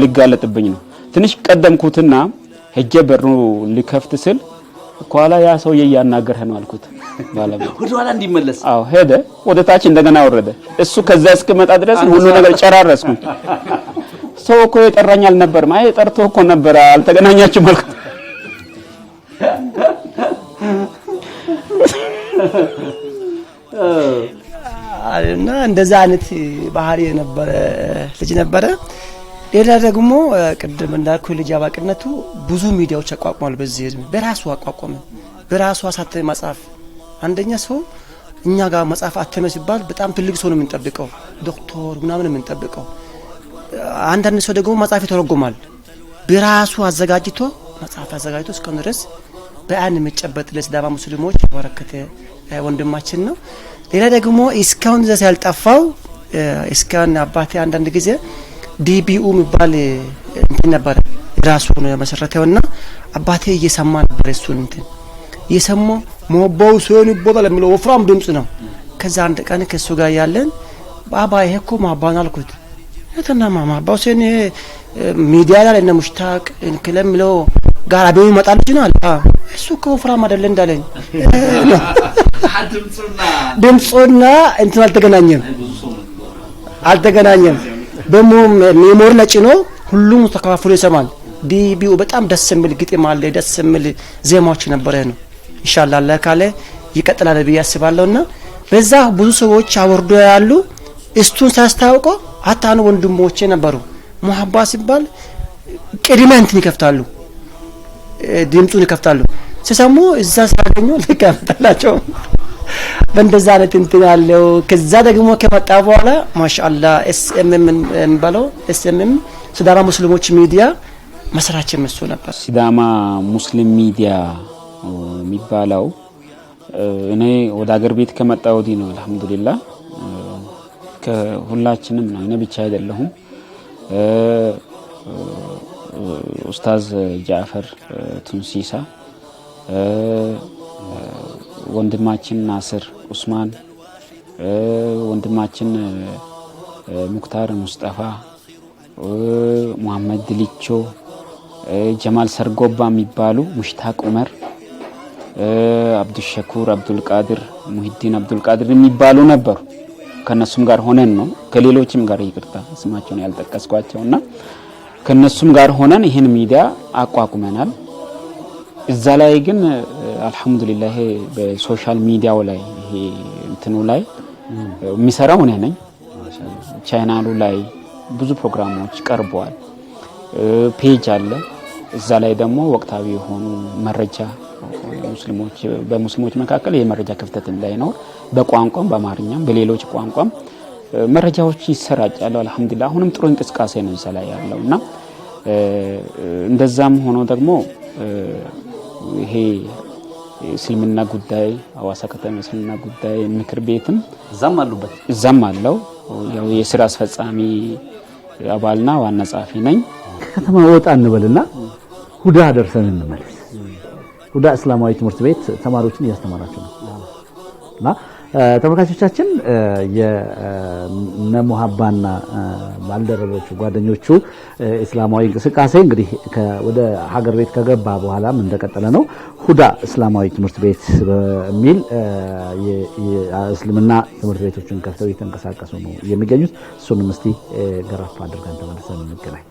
ሊጋለጥብኝ ነው። ትንሽ ቀደምኩትና ሄጄ በሩ ሊከፍት ስል ኳላ ያ ሰው ያናገርህ ነው አልኩት። ባለቤት ወደ ኋላ እንዲመለስ አዎ ሄደ ወደ ታች እንደገና ወረደ እሱ ከዛ እስከመጣ ድረስ ሁሉ ነገር ጨራረስኩ ሰው እኮ የጠራኛል ነበር ማይ ጠርቶ እኮ ነበር አልተገናኛችሁም ማለት እና እንደዛ አይነት ባህሪ የነበረ ልጅ ነበረ ሌላ ደግሞ ቅድም እንዳልኩ ልጅ አባቅነቱ ብዙ ሚዲያዎች አቋቋማል በዚህ ህዝብ በራሱ አቋቋመ በራሱ አሳተመ መጽሐፍ አንደኛ ሰው እኛ ጋር መጽሐፍ አተመ ሲባል በጣም ትልቅ ሰው ነው የምንጠብቀው ዶክተር ምናምን የምንጠብቀው አንዳንድ ሰው ደግሞ መጽሐፍ ይተረጎማል በራሱ አዘጋጅቶ መጽሐፍ አዘጋጅቶ እስከ ድረስ በአን መጨበጥ ለስዳማ ሙስሊሞች በረከተ ወንድማችን ነው ሌላ ደግሞ እስካሁን ድረስ ያልጠፋው እስካሁን አባቴ አንዳንድ ጊዜ ዲቢኡ የሚባል እንትን ነበር ራሱ ነው መሰረተውና አባቴ እየሰማ ነበር እሱን እንትን እየሰማ ሞባው ሰውን ይቦታል የሚለው ወፍራም ድምጽ ነው ከዛ አንድ ቀን ከሱ ጋር ያለን ባባ ይሄ እኮ ማባን አልኩት እተና ማማ ባው ሰኔ ሚዲያ ላይ እና ሙሽታቅ እንከለምለው ጋር አበው ይመጣል ይችላል እሱ እኮ ወፍራም አይደል እንዳለኝ ድምጽና እንትን አልተገናኘም በሞም ሜሞሪ ለጭኖ ሁሉም ተካፍሎ ይሰማል ዲቢው በጣም ደስ የሚል ግጥም አለ ደስ የሚል ዜማዎች ነበር ነው ኢንሻአላህ አላህ ካለ ይቀጥላል ብዬ አስባለሁና በዛ ብዙ ሰዎች አወርዶ ያሉ እስቱን ሳስታውቀው አታኑ ወንድሞቼ ነበሩ ሙሐባ ሲባል ቅድመንት ይከፍታሉ ድምጹን ይከፍታሉ ሲሰሙ እዛ ሳገኙ ለከፍታላቸው በእንደዛ አይነት እንትን ያለው ከዛ ደግሞ ከመጣ በኋላ ማሻአላህ ኤስኤምኤም እንባለው ኤስኤምኤም ሲዳማ ሙስሊሞች ሚዲያ መስራች መስሎ ነበር ሲዳማ ሙስሊም ሚዲያ የሚባለው እኔ ወደ ሀገር ቤት ከመጣው ዲ ነው አልহামዱሊላህ ከሁላችንም ነው እኔ ብቻ አይደለሁም ኡስታዝ ጃፈር ቱንሲሳ ወንድማችን ናስር ኡስማን ወንድማችን ሙክታር ሙስጠፋ መሐመድ ሊቾ ጀማል ሰርጎባ የሚባሉ ሙሽታቅ ዑመር አብዱልሸኩር አብዱልቃድር ሙሂዲን አብዱልቃድር የሚባሉ ነበሩ ከነሱም ጋር ሆነን ነው ከሌሎችም ጋር ይቅርታ ስማቸውን ያልጠቀስኳቸውና ከነሱም ጋር ሆነን ይሄን ሚዲያ አቋቁመናል እዛ ላይ ግን አልহামዱሊላህ በሶሻል ሚዲያው ላይ ይሄ እንትኑ ላይ የሚሰራው እኔ ነኝ ቻናሉ ላይ ብዙ ፕሮግራሞች ቀርበዋል ፔጅ አለ እዛ ላይ ደግሞ ወቅታዊ የሆኑ መረጃ ሙስሊሞች በሙስሊሞች መካከል የመረጃ ክፍተት እንዳይኖር በቋንቋም በአማርኛም በሌሎች ቋንቋም መረጃዎች ይሰራጫሉ አልহামዱሊላህ አሁንም ጥሩ እንቅስቃሴ ነው እዛ ላይ ያለውና እንደዛም ሆኖ ደግሞ ይሄ እስልምና ጉዳይ አዋሳ ከተማ እስልምና ጉዳይ ምክር ቤትም እዛም አለው ያው የሥራ አስፈጻሚ አባልና ዋና ጻፊ ነኝ ከተማ ወጣ እንበልና ሁዳ ደርሰን እንመለስ ሁዳ እስላማዊ ትምህርት ቤት ተማሪዎችን እያስተማራችሁ ነውና ተመልካቾቻችን የነ ሙሐባና ባልደረቦቹ ጓደኞቹ እስላማዊ እንቅስቃሴ እንግዲህ ወደ ሀገር ቤት ከገባ በኋላም እንደቀጠለ ነው ሁዳ እስላማዊ ትምህርት ቤት በሚል የእስልምና ትምህርት ቤቶችን ከፍተው እየተንቀሳቀሱ ነው የሚገኙት እሱንም እስቲ ገራፍ አድርገን ተመልሰን እንገናኝ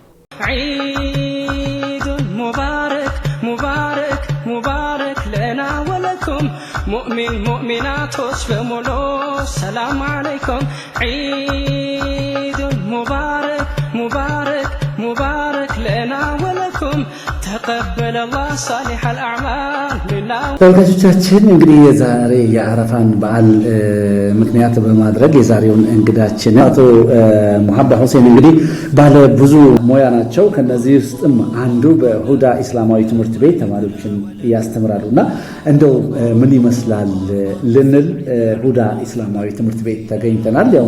عيد مبارك مبارك مبارك لنا ولكم مؤمن مؤمنات بمولو السلام عليكم عيد مبارك مبارك مبارك لنا ولكم تقبل الله صالح الأعمال منا ተመልካቾቻችን እንግዲህ የዛሬ የአረፋን በዓል ምክንያት በማድረግ የዛሬውን እንግዳችን አቶ ሙሐባ ሁሴን እንግዲህ ባለ ብዙ ሙያ ናቸው ከነዚህ ውስጥም አንዱ በሁዳ እስላማዊ ትምህርት ቤት ተማሪዎችን ያስተምራሉና እንደው ምን ይመስላል ልንል ሁዳ እስላማዊ ትምህርት ቤት ተገኝተናል ያው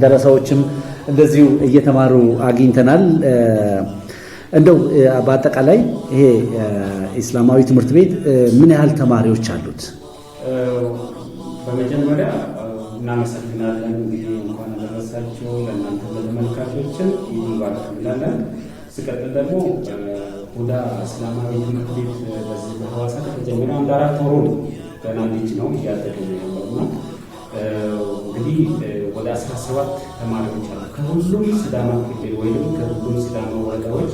ደረሳዎችም እንደዚሁ እየተማሩ አግኝተናል እንደው በአጠቃላይ ይሄ እስላማዊ ትምህርት ቤት ምን ያህል ተማሪዎች አሉት በመጀመሪያ እናመሰግናለን እንግዲህ እንኳን አደረሳችሁ ለእናንተ ለተመልካቾችን ይባርክ ብለናል ሲቀጥል ደግሞ ሁዳ እስላማዊ ትምህርት ቤት በዚህ በሐዋሳ ከተጀመረ አንድ 4 ወር ነው ገና ገና ልጅ ነው እያደገ ነው ያለውና እንግዲህ ወደ 17 ተማሪዎች አሉ ከሁሉም ሲዳማ ክልል ወይም ከሁሉም ሲዳማ ወረዳዎች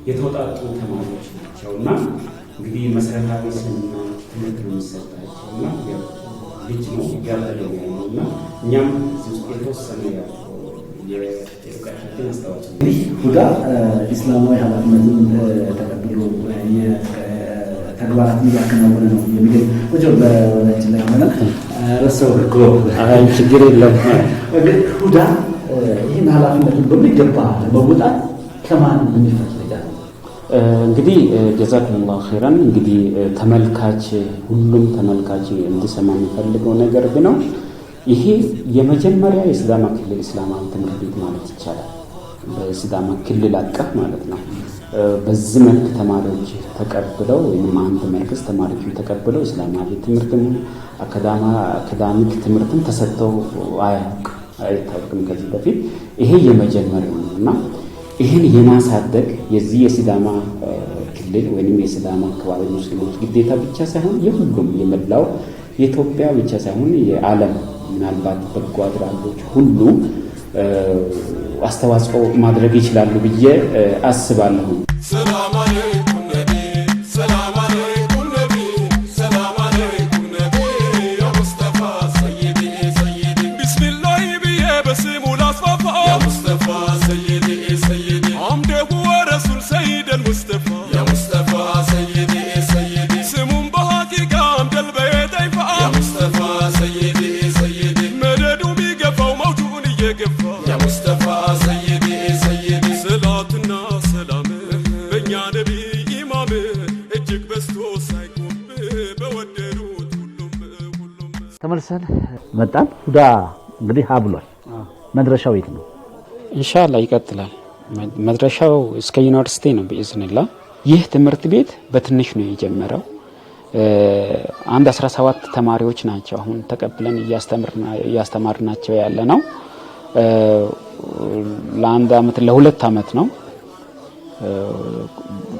የተወጣጡ ተማሪዎች ናቸውና እንግዲህ መሰረታዊ ስንና ትምህርት ነው የሚሰጣቸውና ልጅ ነው እያደገ ነው ያለውና እኛም ውስጥ የተወሰነ ያው የእውቀታችን አስተዋጽኦ እንግዲህ ሁዳ ኢስላማዊ ኃላፊነትን ተቀብሎ ተግባራትን እያከናወነ ነው የሚገኝ ወጆ በወላችን ላይ ሆነ ረሰው እኮ ችግር የለም። ሁዳ ይህን ኃላፊነቱን በሚገባ ለመወጣት ከማን የሚፈልጋል? እንግዲህ ጀዛኩሙላሁ ኸይራን። እንግዲህ ተመልካች ሁሉም ተመልካች እንዲሰማ የሚፈልገው ነገር ነው ይሄ የመጀመሪያ የሲዳማ ክልል እስላማዊ ትምህርት ቤት ማለት ይቻላል። በሲዳማ ክልል አቀፍ ማለት ነው። በዚህ መልክ ተማሪዎች ተቀብለው ወይም አንድ መንግስት ተማሪዎችን ተቀብለው እስላማዊ ትምህርትም አካዳሚክ ትምህርትም ተሰጥተው አይታወቅም ከዚህ በፊት። ይሄ የመጀመሪያው ነውና ይህን የማሳደግ የዚህ የሲዳማ ክልል ወይም የሲዳማ አካባቢ ሙስሊሞች ግዴታ ብቻ ሳይሆን የሁሉም የመላው የኢትዮጵያ ብቻ ሳይሆን የዓለም ምናልባት በጎ አድራጎች ሁሉ አስተዋጽኦ ማድረግ ይችላሉ ብዬ አስባለሁ። ሰላም አለይኩም ነቢ ሰላም አለይኩም ነቢ ሰላም አለይኩም ነቢ ያ ሙስጠፋ ሰይዲ ሰይዲ ቢስሚላህ ብዬ በስሙ ላስፋፋ ያ ሙስጠፋ ሰይዲ ሰይዲ አምደሁ ወረሱል ሰይድ አልሙስጠፋ ያ ሙስጠፋ ሰይዲ ሰይዲ ስሙም በሐቂቃ አምደል በየደይፋ ያ ሙስጠፋ ሰይዲ ሰይዲ መደዱ ቢገፋው መውቱን እየገፋ ያ ሙስጠፋ ሰይዲ ሰይዲ ሰላትና ሰላም በእኛ ነቢ ኢማም እጅግ በዝቶ ሳይቆም በወደዱት ሁሉም ተመልሰን መጣን። ሁዳ እንግዲህ ብሏል። መድረሻው የት ነው? ኢንሻአላህ ይቀጥላል። መድረሻው እስከ ዩኒቨርሲቲ ነው በኢዝኒላህ። ይህ ትምህርት ቤት በትንሽ ነው የጀመረው። አንድ 17 ተማሪዎች ናቸው አሁን ተቀብለን እያስተማርናቸው ያለ ነው። ለአንድ አመት ለሁለት አመት ነው።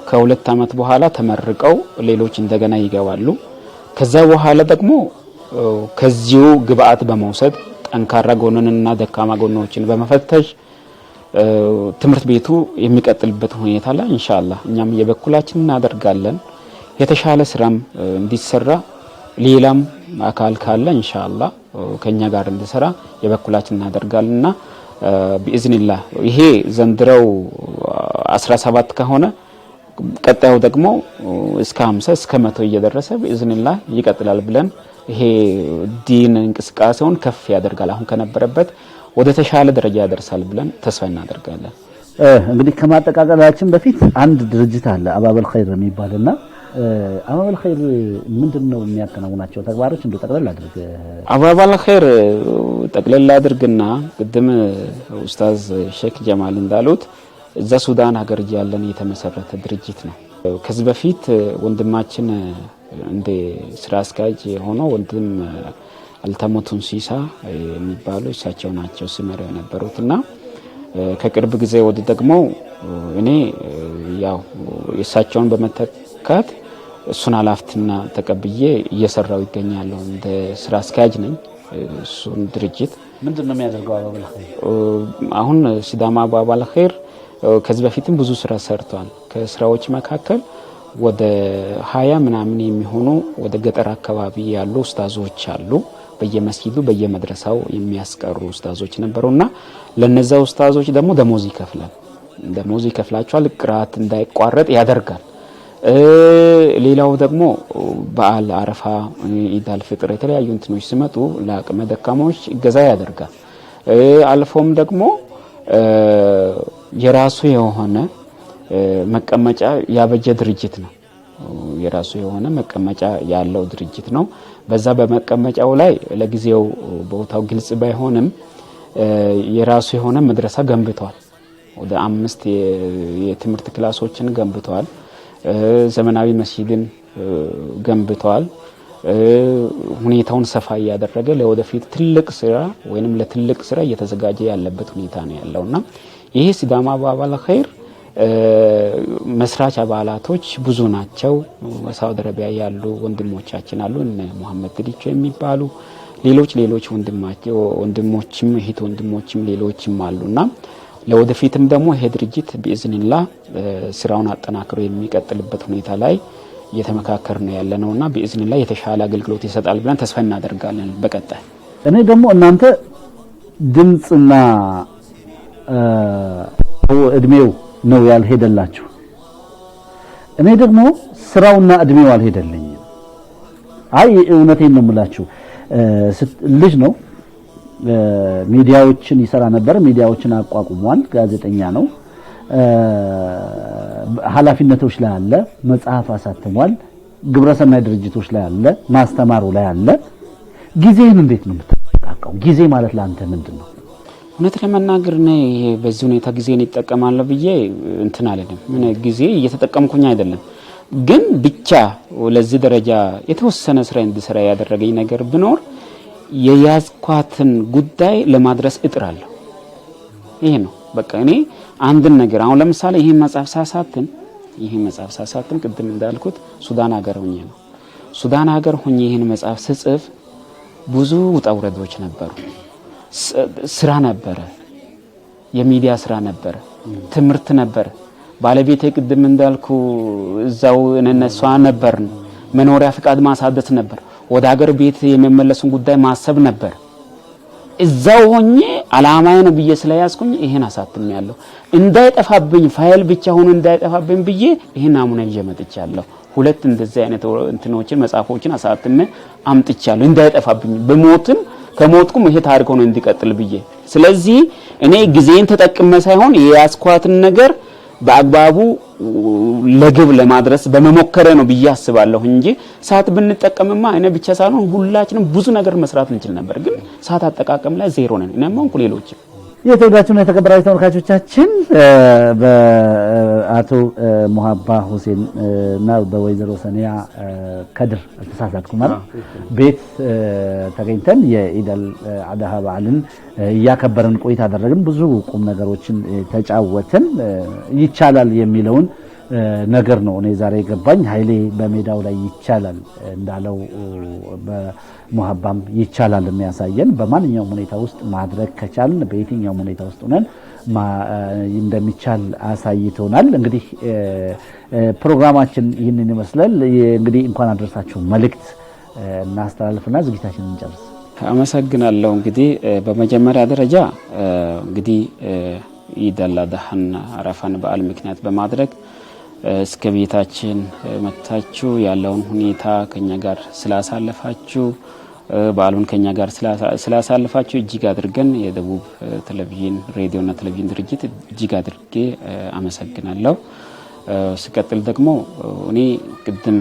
ከሁለት አመት በኋላ ተመርቀው ሌሎች እንደገና ይገባሉ። ከዛ በኋላ ደግሞ ከዚሁ ግብአት በመውሰድ ጠንካራ ጎንንና ደካማ ጎኖችን በመፈተሽ ትምህርት ቤቱ የሚቀጥልበት ሁኔታ ላይ ኢንሻአላህ እኛም የበኩላችን እናደርጋለን። የተሻለ ስራም እንዲሰራ ሌላም አካል ካለ ኢንሻአላህ ከኛ ጋር እንዲሰራ የበኩላችን እናደርጋለንና በኢዝኒላህ ይሄ ዘንድሮው 17 ከሆነ ቀጣዩ ደግሞ እስከ 50 እስከ 100 እየደረሰ በኢዝኒላህ ይቀጥላል ብለን ይሄ ዲን እንቅስቃሴውን ከፍ ያደርጋል። አሁን ከነበረበት ወደ ተሻለ ደረጃ ያደርሳል ብለን ተስፋ እናደርጋለን። እንግዲህ ከማጠቃቀላችን በፊት አንድ ድርጅት አለ አባበል ኸይር የሚባልና አባበል ኸይር ምንድነው የሚያከናውናቸው ተግባሮች? እንደው ጠቅለል አድርግ። አባበል ኸይር ጠቅለል አድርግና ቅድም ኡስታዝ ሼክ ጀማል እንዳሉት እዛ ሱዳን ሀገር ያለን የተመሰረተ ድርጅት ነው። ከዚህ በፊት ወንድማችን እንደ ስራ አስኪያጅ ሆኖ ወንድም አልተሞቱን ሲሳ የሚባሉ እሳቸው ናቸው ሲመሩ የነበሩትና ከቅርብ ጊዜ ወዲህ ደግሞ እኔ ያው የእሳቸውን በመተካት እሱን ኃላፊነትና ተቀብዬ እየሰራው ይገኛለሁ። እንደ ስራ አስኪያጅ ነኝ። እሱን ድርጅት ምንድነው የሚያደርገው አባበል ኸይር? አሁን ሲዳማ አባበል ኸይር ከዚህ በፊትም ብዙ ስራ ሰርቷል። ከስራዎች መካከል ወደ 20 ምናምን የሚሆኑ ወደ ገጠር አካባቢ ያሉ ኡስታዞች አሉ። በየመስጊዱ በየመድረሳው የሚያስቀሩ ኡስታዞች ነበሩና ለነዛ ኡስታዞች ደግሞ ደሞዝ ይከፍላቸዋል። ቅራት እንዳይቋረጥ ያደርጋል። ሌላው ደግሞ በዓል አረፋ፣ ኢድ አልፍጥር የተለያዩ እንትኖች ሲመጡ ለአቅመ ደካሞች እገዛ ያደርጋል። አልፎም ደግሞ የራሱ የሆነ መቀመጫ ያበጀ ድርጅት ነው። የራሱ የሆነ መቀመጫ ያለው ድርጅት ነው። በዛ በመቀመጫው ላይ ለጊዜው ቦታው ግልጽ ባይሆንም የራሱ የሆነ መድረሳ ገንብቷል። ወደ 5 የትምህርት ክላሶችን ገንብቷል። ዘመናዊ መስጊድን ገንብቷል። ሁኔታውን ሰፋ ያደረገ ለወደፊት ትልቅ ስራ ወይንም ለትልቅ ስራ እየተዘጋጀ ያለበት ሁኔታ ነው ያለውና ይሄ ሲዳማ አባበል ኸይር መስራች አባላቶች ብዙ ናቸው። ሳውዲ አረቢያ ያሉ ወንድሞቻችን አሉ እነ መሐመድ ግዲቾ የሚባሉ ሌሎች ወንድሞችም እህት ወንድሞችም ሌሎችም አሉና ለወደፊትም ደግሞ ይሄ ድርጅት በኢዝኒላህ ስራውን አጠናክሮ የሚቀጥልበት ሁኔታ ላይ እየተመካከር ነው ያለነውና በኢዝኒላህ የተሻለ አገልግሎት ይሰጣል ብለን ተስፋ እናደርጋለን በቀጣይ። እኔ ደግሞ እናንተ ድምጽና እድሜው ነው ያልሄደላችሁ፣ እኔ ደግሞ ስራውና እድሜው አልሄደልኝ። አይ እውነቴን ነው የምላችሁ። ልጅ ነው ሚዲያዎችን ይሰራ ነበር፣ ሚዲያዎችን አቋቁሟል፣ ጋዜጠኛ ነው፣ ኃላፊነቶች ላይ አለ፣ መጽሐፍ አሳትሟል፣ ግብረሰናይ ድርጅቶች ላይ አለ፣ ማስተማሩ ላይ አለ። ጊዜን እንዴት ነው የምትጠቀመው? ጊዜ ማለት ለአንተ ምንድነው? እውነት ለመናገር ነው በዚህ ሁኔታ ጊዜን ይጠቀማለሁ ብዬ እንትን አይደለም። ምን ጊዜ እየተጠቀምኩኝ አይደለም፣ ግን ብቻ ለዚህ ደረጃ የተወሰነ ስራ እንድሰራ ያደረገኝ ነገር ቢኖር የያዝኳትን ጉዳይ ለማድረስ እጥራለሁ። ይሄ ነው በቃ። እኔ አንድን ነገር አሁን ለምሳሌ ይሄን መጽሐፍ ሳሳትም ቅድም እንዳልኩት ሱዳን ሀገር ሆኜ ነው። ሱዳን ሀገር ሆኜ ይሄን መጽሐፍ ስጽፍ ብዙ ውጣ ውረዶች ነበሩ። ስራ ነበረ፣ የሚዲያ ስራ ነበረ፣ ትምህርት ነበረ። ባለቤቴ ቅድም እንዳልኩ እዛው እነሷ ነበርን። መኖሪያ ፍቃድ ማሳደስ ነበር። ወደ ሀገር ቤት የመመለሱን ጉዳይ ማሰብ ነበር። እዛው ሆኜ አላማዬ ነው ብዬ ስለያዝኩኝ ይሄን አሳትሜያለሁ። እንዳይጠፋብኝ ፋይል ብቻ ሆኖ እንዳይጠፋብኝ ብዬ ይሄን አሙና ይዤ መጥቻለሁ። ሁለት እንደዚህ አይነት እንትኖችን መጽሐፎችን አሳትሜ አምጥቻለሁ እንዳይጠፋብኝ በሞትም ከሞትኩም ይሄ ታሪክ ሆኖ እንዲቀጥል ብዬ። ስለዚህ እኔ ጊዜን ተጠቅመ ሳይሆን የያዝኳትን ነገር በአግባቡ ለግብ ለማድረስ በመሞከረ ነው ብዬ አስባለሁ እንጂ ሰዓት ብንጠቀምማ እኔ ብቻ ሳይሆን ሁላችንም ብዙ ነገር መስራት እንችል ነበር። ግን ሰዓት አጠቃቀም ላይ ዜሮ ነን። እኔም ሆንኩ ሌሎች። የተወዳጁና የተከበራችሁ ተመልካቾቻችን በአቶ ሙሀባ ሁሴን እና በወይዘሮ ሰኒያ ከድር ተሳሳትኩ ማለት ቤት ተገኝተን የኢድ አልአድሃ በዓልን እያከበረን ቆይታ አደረግን። ብዙ ቁም ነገሮችን ተጫወትን። ይቻላል የሚለውን ነገር ነው እኔ ዛሬ ገባኝ። ኃይሌ በሜዳው ላይ ይቻላል እንዳለው በሙሀባም ይቻላል የሚያሳየን በማንኛውም ሁኔታ ውስጥ ማድረግ ከቻልን በየትኛውም ሁኔታ ውስጥ ሆነን እንደሚቻል አሳይቶናል። እንግዲህ ፕሮግራማችን ይህንን ይመስላል። እንግዲህ እንኳን አደረሳችሁ መልእክት እናስተላልፍና ዝግጅታችንን እንጨርስ። አመሰግናለሁ። እንግዲህ በመጀመሪያ ደረጃ እንግዲህ ኢድ አልአድሃን አረፋን በዓል ምክንያት በማድረግ እስከ ቤታችን መጥታችሁ ያለውን ሁኔታ ከኛ ጋር ስላሳለፋችሁ በዓሉን ከኛ ጋር ስላሳለፋችሁ እጅግ አድርገን የደቡብ ቴሌቪዥን ሬዲዮና ቴሌቪዥን ድርጅት እጅግ አድርጌ አመሰግናለሁ። ሲቀጥል ደግሞ እኔ ቅድም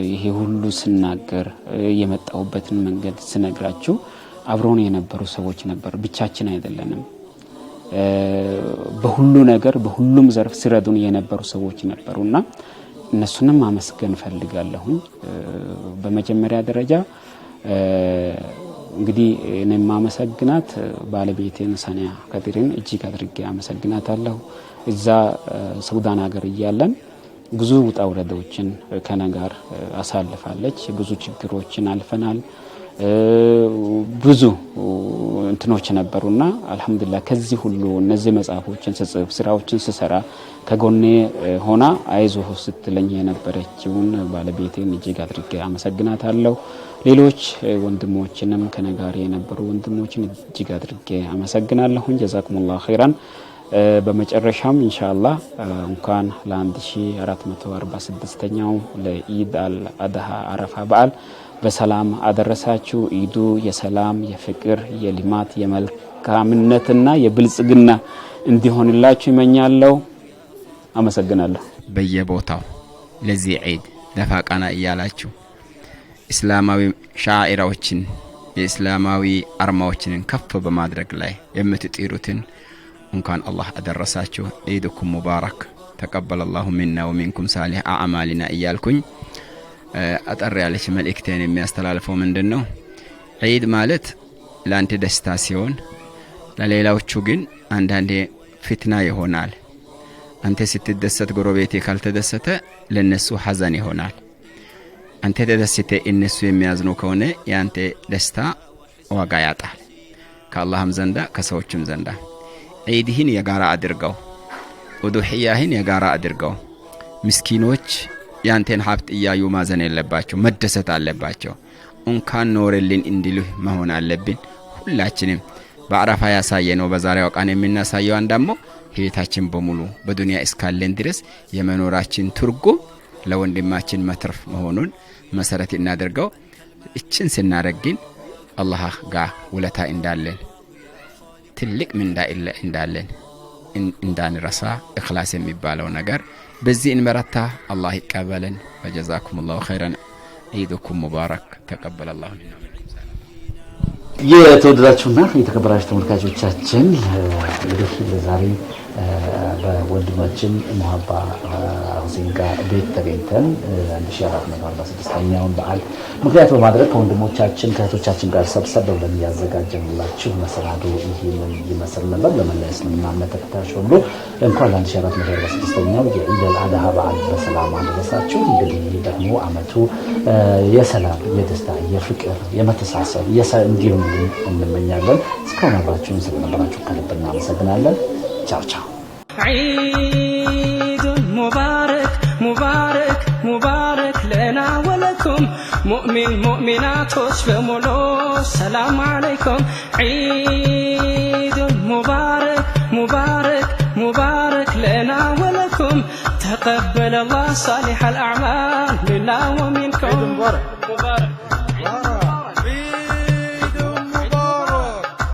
ይሄ ሁሉ ስናገር የመጣሁበትን መንገድ ስነግራችሁ አብሮን የነበሩ ሰዎች ነበሩ። ብቻችን አይደለንም። በሁሉ ነገር በሁሉም ዘርፍ ሲረዱን የነበሩ ሰዎች ነበሩና እነሱንም ማመስገን ፈልጋለሁ። በመጀመሪያ ደረጃ እንግዲህ እኔም ማመሰግናት ባለቤቴን ሰኒያ ከድርን እጅግ አድርጌ አመሰግናታለሁ። እዛ ሱዳን ሀገር እያለን ብዙ ውጣ ውረዶችን ከኔ ጋር አሳልፋለች። ብዙ ችግሮችን አልፈናል። ብዙ እንትኖች ነበሩና አልহামዱሊላህ ከዚህ ሁሉ እነዚህ መጽሐፎችን ስጽፍ ስራዎችን ስሰራ ከጎኔ ሆና አይዞህ ስትለኝ የነበረችውን ባለቤቴን እጅግ አድርጌ አመሰግናታለሁ። ሌሎች ወንድሞችንም ከኔ ጋር የነበሩ ወንድሞችን እጅግ አድርጌ አመሰግናለሁ። ጀዛኩሙላህ ኸይራን። በመጨረሻም ኢንሻአላህ እንኳን ለ1446ኛው ለኢድ አልአድሃ አረፋ በዓል በሰላም አደረሳችሁ። ኢዱ የሰላም የፍቅር የልማት የመልካምነትና የብልጽግና እንዲሆንላችሁ ይመኛለሁ። አመሰግናለሁ። በየቦታው ለዚህ ዒድ ደፋቃና እያላችሁ እስላማዊ ሻዒራዎችን የእስላማዊ አርማዎችን ከፍ በማድረግ ላይ የምትጥሩትን እንኳን አላህ አደረሳችሁ። ዒድኩም ሙባረክ ተቀበለ አላሁ ሚና ወሚንኩም ሳሊህ አዕማሊና እያልኩኝ አጠር ያለች መልእክቴን የሚያስተላልፈው ምንድነው? ዒድ ማለት ለአንተ ደስታ ሲሆን ለሌላዎቹ ግን አንዳንዴ ፍትና ይሆናል። አንተ ስትደሰት ጎረቤቴ ካልተደሰተ ለነሱ ሐዘን ይሆናል። አንተ ተደሰተ እነሱ የሚያዝኑ ከሆነ ያንተ ደስታ ዋጋ ያጣል ከአላህም ዘንዳ ከሰዎችም ዘንዳ። ዒድህን የጋራ አድርገው፣ ኡዱህያህን የጋራ አድርገው። ምስኪኖች ያንተን ሀብት እያዩ ማዘን የለባቸው፣ መደሰት አለባቸው። እንኳን ኖርልን እንዲሉ መሆን አለብን። ሁላችንም በአረፋ ያሳየነው በዛሬው ቀን የምናሳየው አንዳሞ ህይወታችን በሙሉ በዱንያ እስካለን ድረስ የመኖራችን ትርጉም ለወንድማችን መትረፍ መሆኑን መሰረት እናደርገው። እችን ስናረግን አላህ ጋር ውለታ እንዳለን ትልቅ ምንዳ እንዳለን እንዳንረሳ ኢኽላስ የሚባለው ነገር በዚህ እንመረታ። አላህ ይቀበለን። ወጀዛኩሙላሁ ኸይራን። ዒድኩም ሙባረክ። ተቀበለላሁ ሚና የተወደዳችሁና የተከበራችሁ ተመልካቾቻችን እንግዲህ ዛሬ በወንድማችን ሙሀባ ሁሴን ጋር ቤት ተገኝተን 1446ኛውን በዓል ምክንያት በማድረግ ከወንድሞቻችን ከእህቶቻችን ጋር ሰብሰብ ብለን ያዘጋጀንላችሁ መሰናዶ ይህንን ይመስል ነበር። ለመላ እስልምና እምነት ተከታዮች ሁሉ እንኳን ለ1446ኛው የዒድ አልአድሃ በዓል በሰላም አደረሳችሁ። እንግዲህ ደግሞ አመቱ የሰላም፣ የደስታ፣ የፍቅር፣ የመተሳሰብ እንዲሁም እንመኛለን። እስካሁን አብራችሁን ስለነበራችሁ ከልብ እናመሰግናለን። ቻው ቻው። عيد مبارك مبارك مبارك لنا ولكم مؤمن مؤمنات بمولو السلام عليكم. عيد مبارك مبارك مبارك لنا ولكم تقبل الله صالح الأعمال منا ومنكم. عيد مبارك.